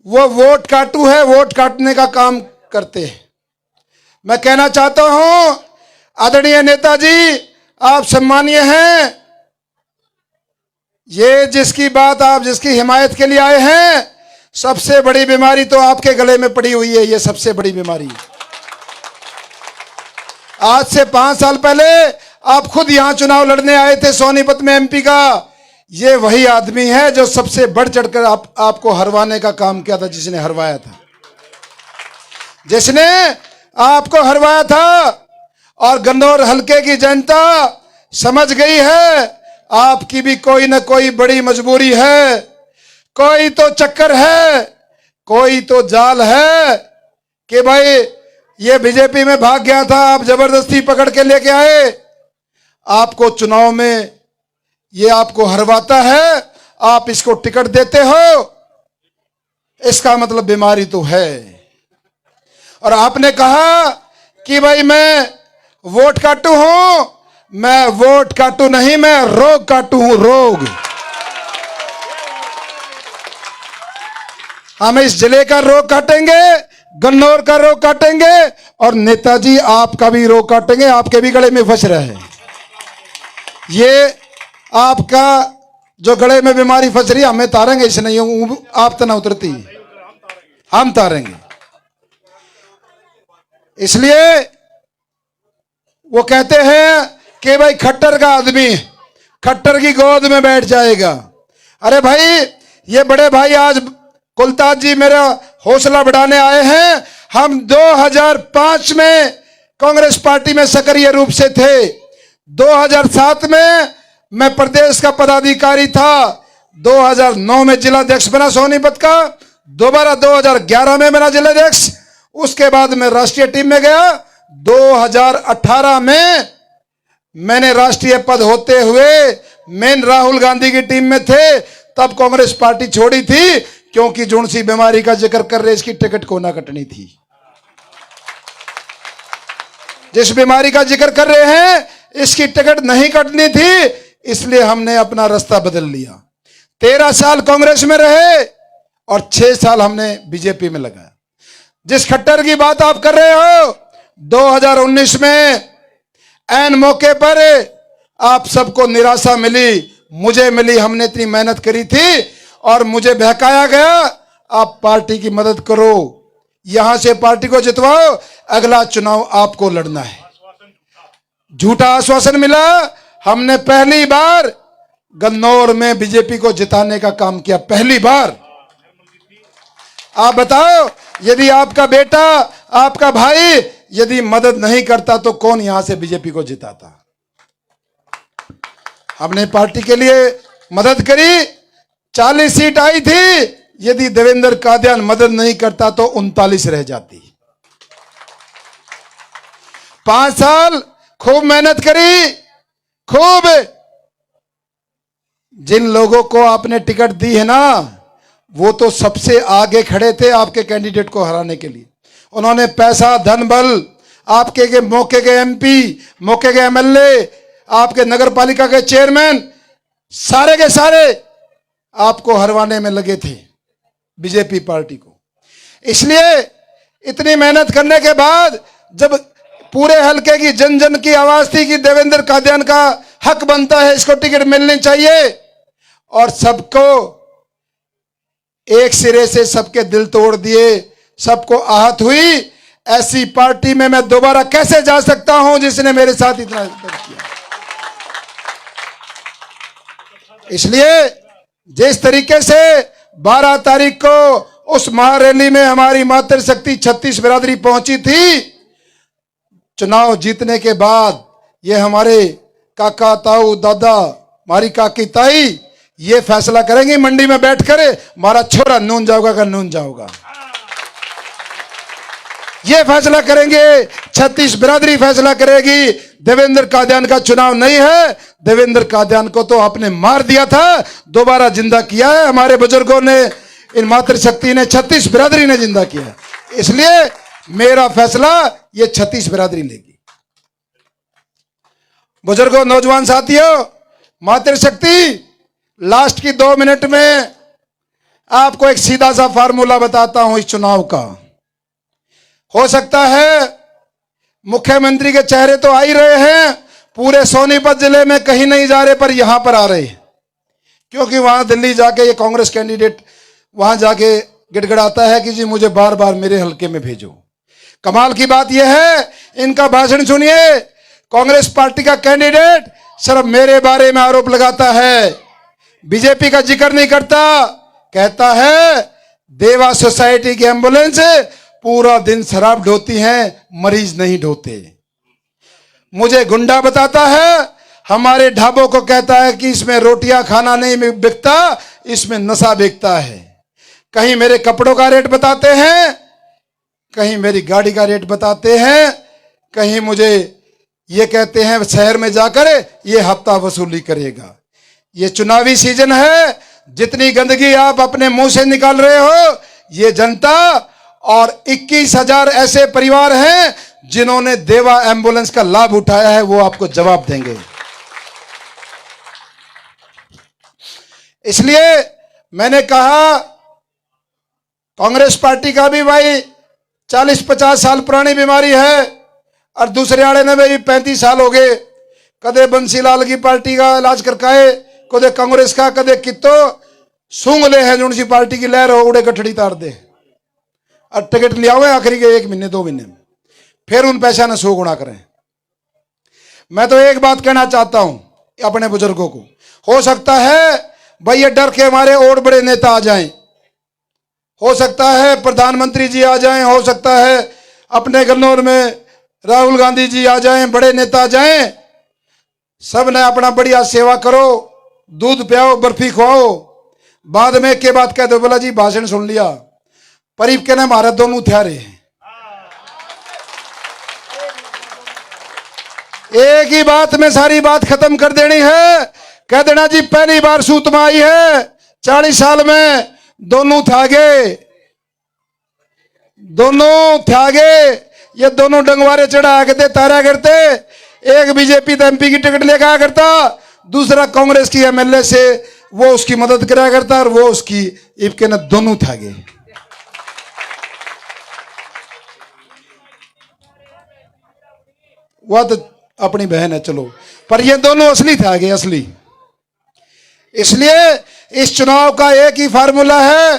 वो वोट काटू है, वोट काटने का काम करते हैं। मैं कहना चाहता हूं आदरणीय नेताजी, आप सम्मानीय हैं। ये जिसकी बात आप जिसकी हिमायत के लिए आए हैं, सबसे बड़ी बीमारी तो आपके गले में पड़ी हुई है। ये सबसे बड़ी बीमारी। आज से 5 साल पहले आप खुद यहां चुनाव लड़ने आए थे सोनीपत में एमपी का। ये वही आदमी है जो सबसे बढ़ चढ़कर आपको हरवाने का काम किया था, जिसने हरवाया था, जिसने आपको हरवाया था। और गन्नौर हलके की जनता समझ गई है आपकी भी कोई ना कोई बड़ी मजबूरी है, कोई तो चक्कर है, कोई तो जाल है कि भाई ये बीजेपी में भाग गया था, आप जबरदस्ती पकड़ के लेके आए, आपको चुनाव में ये आपको हरवाता है, आप इसको टिकट देते हो, इसका मतलब बीमारी तो है। और आपने कहा कि भाई मैं वोट काटू हूं, मैं वोट काटू नहीं, मैं रोग काटू हूं, रोग। हम इस जिले का रोग काटेंगे, गन्नौर का रोग काटेंगे, और नेताजी आपका भी रोग काटेंगे। आपके भी गले में फंस रहे हैं। ये आपका जो गले में बीमारी फंस रही है, हमें तारेंगे इसे नहीं, आप तो ना उतरती, हम तारेंगे। इसलिए वो कहते हैं कि भाई खट्टर का आदमी खट्टर की गोद में बैठ जाएगा। अरे भाई, ये बड़े भाई आज कुलताज जी मेरा हौसला बढ़ाने आए हैं। हम 2005 में कांग्रेस पार्टी में सक्रिय रूप से थे। 2007 में मैं प्रदेश का पदाधिकारी था। 2009 में जिलाध्यक्ष बना सोनीपत का। दोबारा 2011 में मेरा जिलाध्यक्ष। उसके बाद मैं राष्ट्रीय टीम में गया। 2018 में मैंने राष्ट्रीय पद होते हुए मेन राहुल गांधी की टीम में थे। तब कांग्रेस पार्टी छोड़ी थी, क्योंकि जोन सी बीमारी का जिक्र कर रहे, इसकी टिकट को ना कटनी थी। जिस बीमारी का जिक्र कर रहे हैं, इसकी टिकट नहीं कटनी थी, इसलिए हमने अपना रास्ता बदल लिया। 13 साल कांग्रेस में रहे और 6 साल हमने बीजेपी में लगाया। जिस खट्टर की बात आप कर रहे हो, 2019 में ऐन मौके पर आप सबको निराशा मिली, मुझे मिली। हमने इतनी मेहनत करी थी और मुझे बहकाया गया, आप पार्टी की मदद करो, यहां से पार्टी को जितवाओ, अगला चुनाव आपको लड़ना है। झूठा आश्वासन मिला। हमने पहली बार गन्नौर में बीजेपी को जिताने का काम किया, पहली बार। आप बताओ, यदि आपका बेटा, आपका भाई यदि मदद नहीं करता तो कौन यहां से बीजेपी को जिताता? हमने पार्टी के लिए मदद करी। 40 सीट आई थी। यदि देवेंद्र कादियान मदद नहीं करता तो 39 रह जाती। 5 साल खूब मेहनत करी, खूब। जिन लोगों को आपने टिकट दी है ना, वो तो सबसे आगे खड़े थे आपके कैंडिडेट को हराने के लिए। उन्होंने पैसा, धन बल, आपके के मौके के एमपी, मौके के एमएलए, आपके नगर पालिका के चेयरमैन, सारे के सारे आपको हरवाने में लगे थे, बीजेपी पार्टी को। इसलिए इतनी मेहनत करने के बाद जब पूरे हलके की जन जन की आवाज थी कि देवेंद्र कादियान का हक बनता है, इसको टिकट मिलनी चाहिए, और सबको एक सिरे से सबके दिल तोड़ दिए, सबको आहत हुई। ऐसी पार्टी में मैं दोबारा कैसे जा सकता हूं जिसने मेरे साथ इतना किया? इसलिए जिस तरीके से 12 तारीख को उस महारैली में हमारी मातृशक्ति 36 बिरादरी पहुंची थी, चुनाव जीतने के बाद ये हमारे काका, ताऊ, दादा, हमारी काकी, ताई ये फैसला करेंगे मंडी में बैठकर, हमारा छोरा नून जाओगा का नून जाओगा। ये फैसला करेंगे, 36 बिरादरी फैसला करेगी। देवेंद्र कादियान का चुनाव नहीं है। देवेंद्र कादियान को तो आपने मार दिया था, दोबारा जिंदा किया है हमारे बुजुर्गों ने, इन मातृशक्ति ने, 36 बिरादरी ने जिंदा किया है। इसलिए मेरा फैसला ये 36 बिरादरी लेगी। बुजुर्गों, नौजवान साथियों, मातृशक्ति लास्ट की 2 मिनट में आपको एक सीधा सा फार्मूला बताता हूं इस चुनाव का। हो सकता है मुख्यमंत्री के चेहरे तो आ ही रहे हैं, पूरे सोनीपत जिले में कहीं नहीं जा रहे, पर यहां पर आ रहे हैं, क्योंकि वहां दिल्ली जाके ये कांग्रेस कैंडिडेट वहां जाके गिड़गिड़ाता है कि जी मुझे बार बार मेरे हलके में भेजो। कमाल की बात यह है, इनका भाषण सुनिए। कांग्रेस पार्टी का कैंडिडेट सिर्फ मेरे बारे में आरोप लगाता है, बीजेपी का जिक्र नहीं करता। कहता है देवा सोसाइटी की एम्बुलेंस पूरा दिन शराब ढोती हैं, मरीज नहीं ढोते। मुझे गुंडा बताता है, हमारे ढाबों को कहता है कि इसमें रोटियां खाना नहीं बिकता, इसमें नशा बिकता है। कहीं मेरे कपड़ों का रेट बताते हैं, कहीं मेरी गाड़ी का रेट बताते हैं, कहीं मुझे ये कहते हैं शहर में जाकर ये हफ्ता वसूली करेगा। ये चुनावी सीजन है, जितनी गंदगी आप अपने मुंह से निकाल रहे हो, ये जनता और 21,000 ऐसे परिवार हैं जिन्होंने देवा एम्बुलेंस का लाभ उठाया है, वो आपको जवाब देंगे। इसलिए मैंने कहा कांग्रेस पार्टी का भी भाई 40-50 साल पुरानी बीमारी है, और दूसरे आड़े ने भी 35 साल हो गए। कदे बंसीलाल की पार्टी का इलाज करकाए, कदे कांग्रेस का, कदे कितो सूंघ ले है जो सी पार्टी की लहर हो उड़े गठड़ी तार दे, और टिकट लिया हुए आखिरी के 1 महीने 2 महीने में, फिर उन पैसा ने 100 गुना करें। मैं तो एक बात कहना चाहता हूं अपने बुजुर्गों को, हो सकता है भाई ये डर के हमारे और बड़े नेता आ जाएं, हो सकता है प्रधानमंत्री जी आ जाएं, हो सकता है अपने गन्नौर में राहुल गांधी जी आ जाएं, बड़े नेता आ जाएं, सब ने अपना बढ़िया सेवा करो, दूध पियाओ, बर्फी खुआओ, बाद में के बात कह दो बोला जी भाषण सुन लिया, परीब के ने मारे दोनों थ्यारे हैं। एक ही बात में सारी बात खत्म कर देनी है, कह देना जी पहली बार सूत में आई है 40 साल में, दोनों थ्यागे, ये दोनों डंगवारे चढ़ा करते तारा करते, एक बीजेपी एमपी की टिकट लेकर आया करता, दूसरा कांग्रेस की एमएलए से वो उसकी मदद कराया करता, और वो उसकी इबके न दोनों थ्यागे। वह तो अपनी बहन है चलो, पर ये दोनों असली थ्यागे, असली। इसलिए इस चुनाव का एक ही फार्मूला है,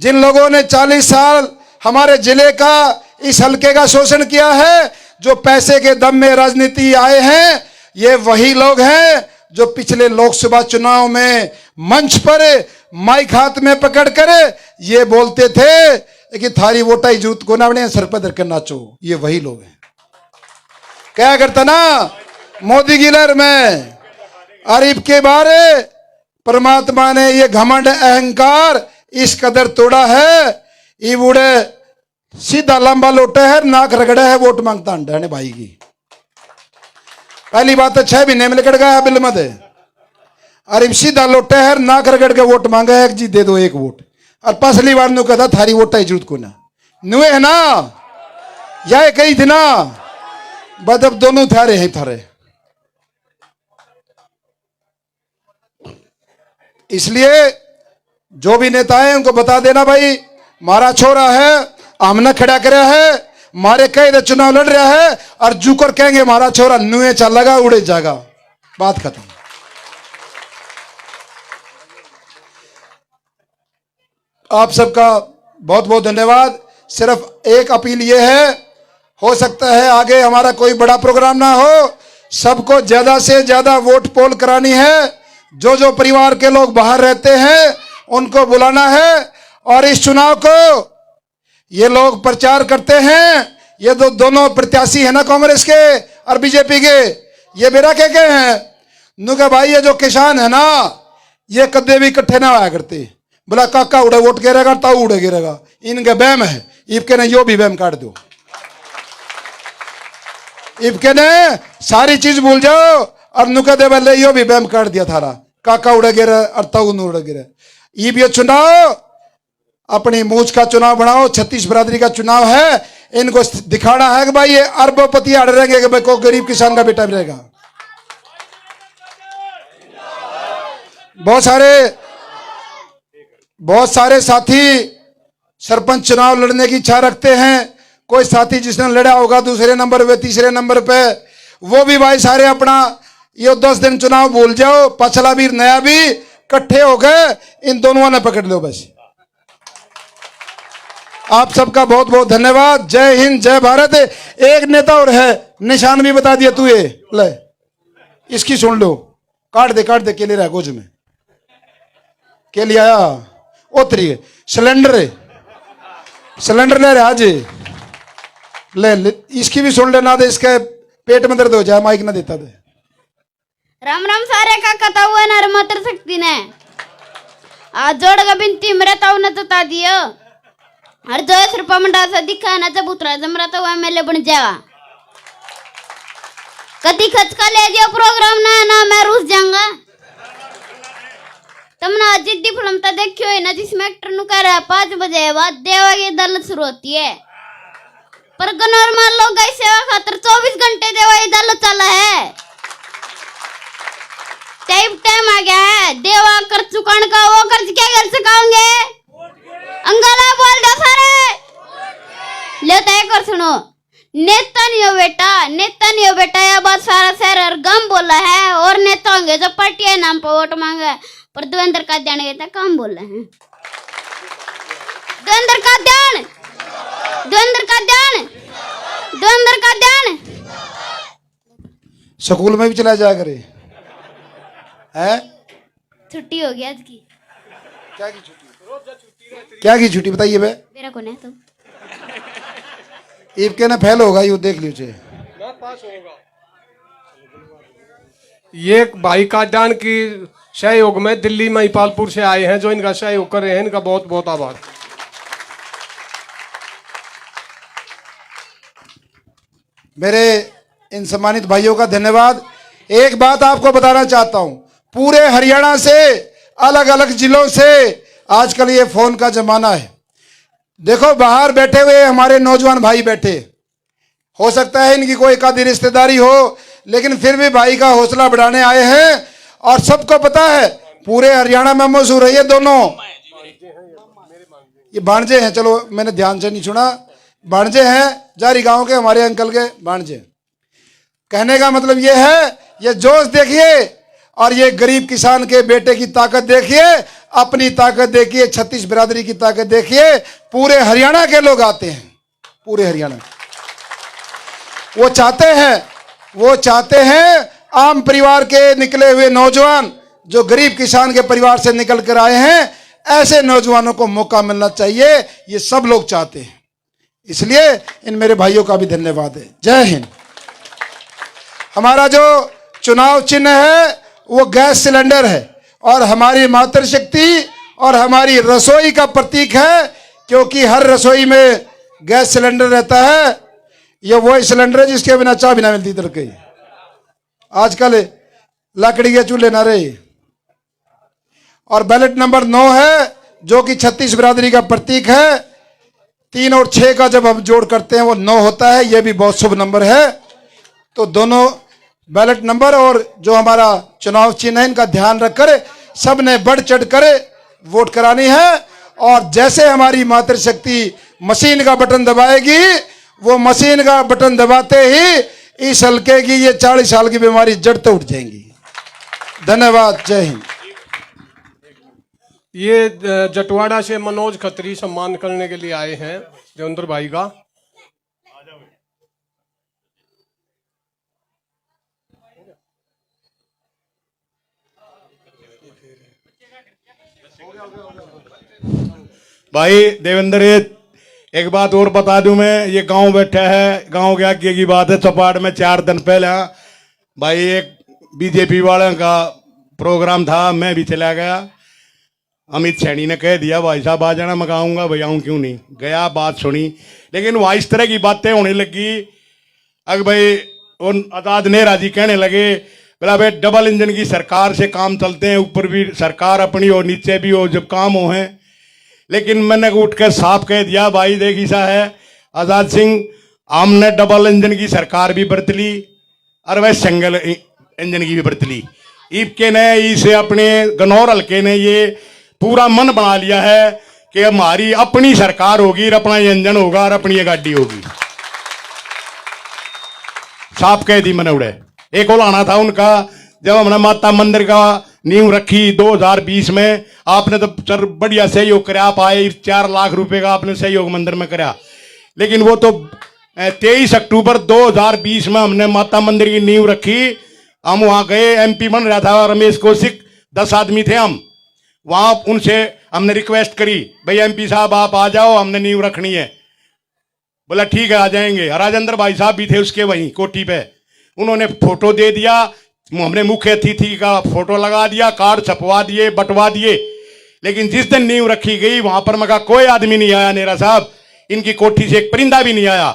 जिन लोगों ने 40 साल हमारे जिले का, इस हलके का शोषण किया है, जो पैसे के दम में राजनीति आए हैं, ये वही लोग हैं जो पिछले लोकसभा चुनाव में मंच पर माइक हाथ में पकड़कर ये बोलते थे कि थारी वोटा ही जरूरत को ना बने, सर पर धरकर नाचो। ये वही लोग हैं। क्या करता ना मोदी की लहर में, अरीब के बारे परमात्मा ने ये घमंड अहंकार इस कदर तोड़ा है, ये बूढ़े सीधा लंबा लोटा है, नाक रगड़ा है, वोट मांगता अंडा ने भाई की। पहली बात तो 6 महीने में निकल गया बिल मत, अरे सीधा लोटा है, नाक रगड़ के वोट मांगा है जी दे दो 1 वोट, और पसली बार नु कहता थारी वोटा ही जरूरत को ना नुए है ना, या कही थी ना, बस अब दोनों थारे हैं थारे। इसलिए जो भी नेता है उनको बता देना भाई मारा छोरा है, हमने खड़ा कराया है, मारे कई चुनाव लड़ रहा है, और जुकर कहेंगे मारा छोरा नुए चल लगा उड़े जाएगा, बात खत्म। आप सबका बहुत बहुत धन्यवाद। सिर्फ एक अपील यह है, हो सकता है आगे हमारा कोई बड़ा प्रोग्राम ना हो, सबको ज्यादा से ज्यादा वोट पोल करानी है, जो जो परिवार के लोग बाहर रहते हैं उनको बुलाना है, और इस चुनाव को ये लोग प्रचार करते हैं, ये दोनों प्रत्याशी है ना कांग्रेस के और बीजेपी के, ये मेरा क्या हैं नुका भाई, ये जो किसान है ना ये कदे भी इकट्ठे ना आया करते, बोला काका उड़े वोट गिरेगा ताऊ उड़े गिरेगा, इनके बैम है, इबके ने यो भी बैम काट दो, इबके ने सारी चीज भूल जाओ, और नुका दे वाले यो भी बैम काट दिया थारा, काका उड़े गिरे और ताऊ न उड़े गिरे। ये चुनाव अपनी मूछ का चुनाव बनाओ, 36 बरादरी का चुनाव है, इनको दिखाना है कि भाई ये अरबपति अड़ रहेंगे कि भाई को गरीब किसान का बेटा भी रहेगा। बहुत सारे बहुत सारे साथी सरपंच चुनाव लड़ने की इच्छा रखते हैं। कोई साथी जिसने लड़ा होगा दूसरे नंबर पे, तीसरे नंबर पे, वो भी भाई सारे अपना ये 10 दिन चुनाव भूल जाओ। पछला भी नया भी इकट्ठे हो गए, इन दोनों ने पकड़ लो बस। आप सबका बहुत बहुत धन्यवाद। जय हिंद, जय भारत। एक नेता और है, निशान भी बता दिया तू, ये ले इसकी सुन लो। काट दे के ले रहा गोज में के लिए आया ओतरी सिलेंडर ले रहा जी। ले इसकी भी सुन लेना दे, इसके पेट में दर्द हो जाए, माइक ना देता दे। राम राम सारे का कथा हुआ नर मात्र शक्ति ने आज जोड़ का बिनती मेरे ताऊ ने तो दियो हर जो सिर्फ मंडा से दिखा ना जब उतरा जमरा तो वह मेले बन जाएगा। कति खच का ले दिया प्रोग्राम ना मैं रूस जाऊंगा। तुमने आज जिद्दी फिल्म तो देखियो है ना जिसमें एक्टर नु कह रहा है 5 बजे बाद देवा की अदालत शुरू होती है, पर गनॉर्मल लोग गई सेवा खातर 24 घंटे देवा की अदालत चला है। टाइम आ गया है, देवा कर चुकान का वो कर्ज क्या कर सकाओगे? अंगला बोल दो सारे ले तय कर सुनो। नेता नहीं हो बेटा यह बात सारा शहर और गम बोला है। और नेता होंगे जो पार्टी है नाम पर वोट मांगे, पर देवेंद्र का ध्यान गया काम बोल रहे हैं। देवेंद्र का ध्यान स्कूल में भी चला जाया करे है। छुट्टी हो गई आज की। क्या की छुट्टी बताइए बे? मेरा कौन है तो ईब के ना फैल होगा, यू देख लीजिए। ये भाई कादान की सहयोग में दिल्ली महिपालपुर से आए हैं, जो इनका सहयोग कर रहे हैं, इनका बहुत बहुत आभार। मेरे इन सम्मानित भाइयों का धन्यवाद। एक बात आपको बताना चाहता हूं, पूरे हरियाणा से, अलग अलग जिलों से आजकल ये फोन का जमाना है। देखो बाहर बैठे हुए हमारे नौजवान भाई बैठे, हो सकता है इनकी कोई एकाधी रिश्तेदारी हो, लेकिन फिर भी भाई का हौसला बढ़ाने आए हैं। और सबको पता है पूरे हरियाणा में मशहूर है ये दोनों, ये भांजे हैं। चलो मैंने ध्यान से नहीं सुना, भांजे हैं जारी गांव के, हमारे अंकल के भांजे। कहने का मतलब ये है, ये जोश देखिए और ये गरीब किसान के बेटे की ताकत देखिए, अपनी ताकत देखिए, 36 बिरादरी की ताकत देखिए। पूरे हरियाणा के लोग आते हैं, पूरे हरियाणा। वो चाहते हैं आम परिवार के निकले हुए नौजवान, जो गरीब किसान के परिवार से निकल कर आए हैं, ऐसे नौजवानों को मौका मिलना चाहिए, ये सब लोग चाहते हैं। इसलिए इन मेरे भाइयों का भी धन्यवाद है। जय हिंद। हमारा जो चुनाव चिन्ह है वो गैस सिलेंडर है, और हमारी मातृशक्ति और हमारी रसोई का प्रतीक है, क्योंकि हर रसोई में गैस सिलेंडर रहता है। ये वही सिलेंडर है जिसके बिना चाय भी ना मिलती इधर कहीं। आजकल लकड़ी के चूल्हे ना रहे। और बैलेट नंबर 9 है, जो कि 36 बिरादरी का प्रतीक है। 3 और 6 का जब हम जोड़ करते हैं वो 9 होता है। यह भी बहुत शुभ नंबर है। तो दोनों बैलेट नंबर और जो हमारा चुनाव चिन्ह है, इनका ध्यान रखकर सब ने बढ़ चढ़ कर वोट करानी है। और जैसे हमारी मातृशक्ति मशीन का बटन दबाएगी, वो मशीन का बटन दबाते ही इस हल्के की ये 40 साल की बीमारी जड़ तो उठ जाएंगी। धन्यवाद। जय हिंद। ये जटवाड़ा से मनोज खत्री सम्मान करने के लिए आए हैं देवेंद्र भाई का। भाई देवेंद्र, एक बात और बता दूं मैं, ये गांव बैठा है, गांव के आगे की बात है, चपाट में 4 दिन पहले भाई एक बीजेपी वालों का प्रोग्राम था, मैं भी चला गया। अमित सैनी ने कह दिया भाई साहब आ जाना, मैं आऊँगा, भाई आऊँ क्यों नहीं, गया, बात सुनी। लेकिन वहाँ इस तरह की बातें होने लगी। अगर भाई उन आजाद नेहरा जी कहने लगे, बोला भाई डबल इंजन की सरकार से काम चलते हैं, ऊपर भी सरकार अपनी और नीचे भी हो, जब काम हो है। लेकिन मैंने उठ कर साफ कह दिया, भाई देख ऐसा है आजाद सिंह, हमने डबल इंजन की सरकार भी बरत ली और वह सिंगल इंजन की भी बरत ली। ईब के ने इसे अपने गनौर हल्के ने ये पूरा मन बना लिया है कि हमारी अपनी सरकार होगी और अपना इंजन होगा और अपनी ये गाड़ी होगी। साफ कह दी मैंने उड़े। एक और आना था उनका, जब हमने माता मंदिर का नींव रखी 2020 में, आपने तो सर बढ़िया सहयोग कराया, आप आए 4 लाख रुपए का आपने सहयोग मंदिर में कराया। लेकिन वो तो 23 अक्टूबर 2020 में हमने माता मंदिर की नींव रखी। हम वहां गए, एमपी बन रहा था रमेश कौशिक, 10 आदमी थे हम वहां। उनसे हमने रिक्वेस्ट करी, भाई एमपी साहब आप आ जाओ, हमने नींव रखनी है। बोला ठीक है आ जाएंगे। राजेंद्र भाई साहब भी थे उसके वहीं कोठी पे, उन्होंने फोटो दे दिया, हमने मुख्य अतिथि का फोटो लगा दिया, कार्ड छपवा दिए, बंटवा दिए। लेकिन जिस दिन नींव रखी गई वहां पर मगा कोई आदमी नहीं आया नेरा साहब, इनकी कोठी से एक परिंदा भी नहीं आया।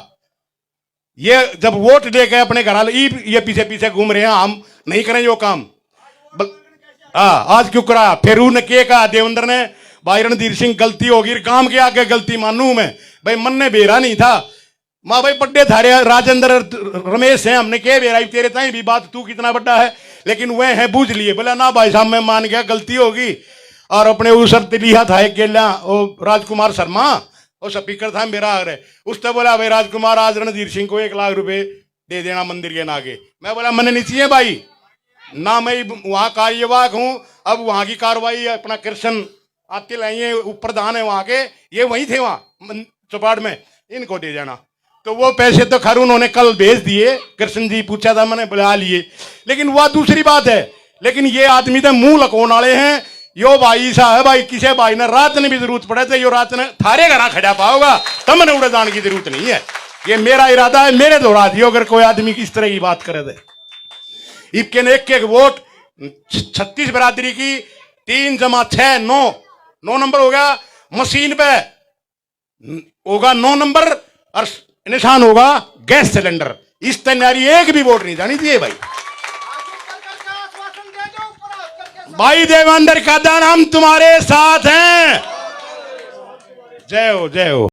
ये जब वोट दे के अपने घर वाले ये पीछे पीछे घूम रहे हैं, हम नहीं करें जो काम। आज क्यों करा? फिर उन्हें के कहा देवेंद्र ने, भाई रणधीर सिंह गलती होगी, काम के आगे गलती मानू मैं, भाई मन ने बेरा नहीं था। माँ भाई बड्डे थारे राजेंद्र रमेश हैं, हमने के बेरा तेरे ताई भी बात, तू कितना बड़ा है, लेकिन वह है बूझ लिए। बोला ना भाई साहब मैं मान गया गलती होगी। और अपने उस लिया था एक गेला वो राजकुमार शर्मा, वो स्पीकर था मेरा आगे, उसने बोला भाई राजकुमार आज रणधीर सिंह को 1 लाख रुपए दे देना मंदिर के नागे। मैं बोला मैंने नहीं चाहिए भाई, ना मैं वहां कार्यवाहक हूं, अब वहां की कार्रवाई अपना कृष्ण आते लाइए प्रधान है वहां के, ये वहीं थे वहां चौपाड़ में, इनको दे जाना। तो वो पैसे तो खैर उन्होंने कल भेज दिए, कृष्ण जी पूछा था मैंने बुला लिए। लेकिन वह दूसरी बात है, लेकिन ये आदमी तो मुंह लकोन वाले हैं। यो भाई सा है भाई, किसी भाई ने रात ने भी जरूरत पड़े तो यो रात ने थारे घर खड़ा पाओगा, तब मैंने उड़े जाने की जरूरत नहीं है। ये मेरा इरादा है, मेरे दोहरा दियो अगर कोई आदमी इस तरह की बात करे तो। इबके एक वोट 36 बरादरी की 3 + 6 9 नंबर हो गया। मशीन पे होगा 9 नंबर और निशान होगा गैस सिलेंडर। इस तैयारी एक भी वोट नहीं जानी चाहिए भाई। भाई देवेंद्र का दान हम तुम्हारे साथ हैं। जय हो जय हो।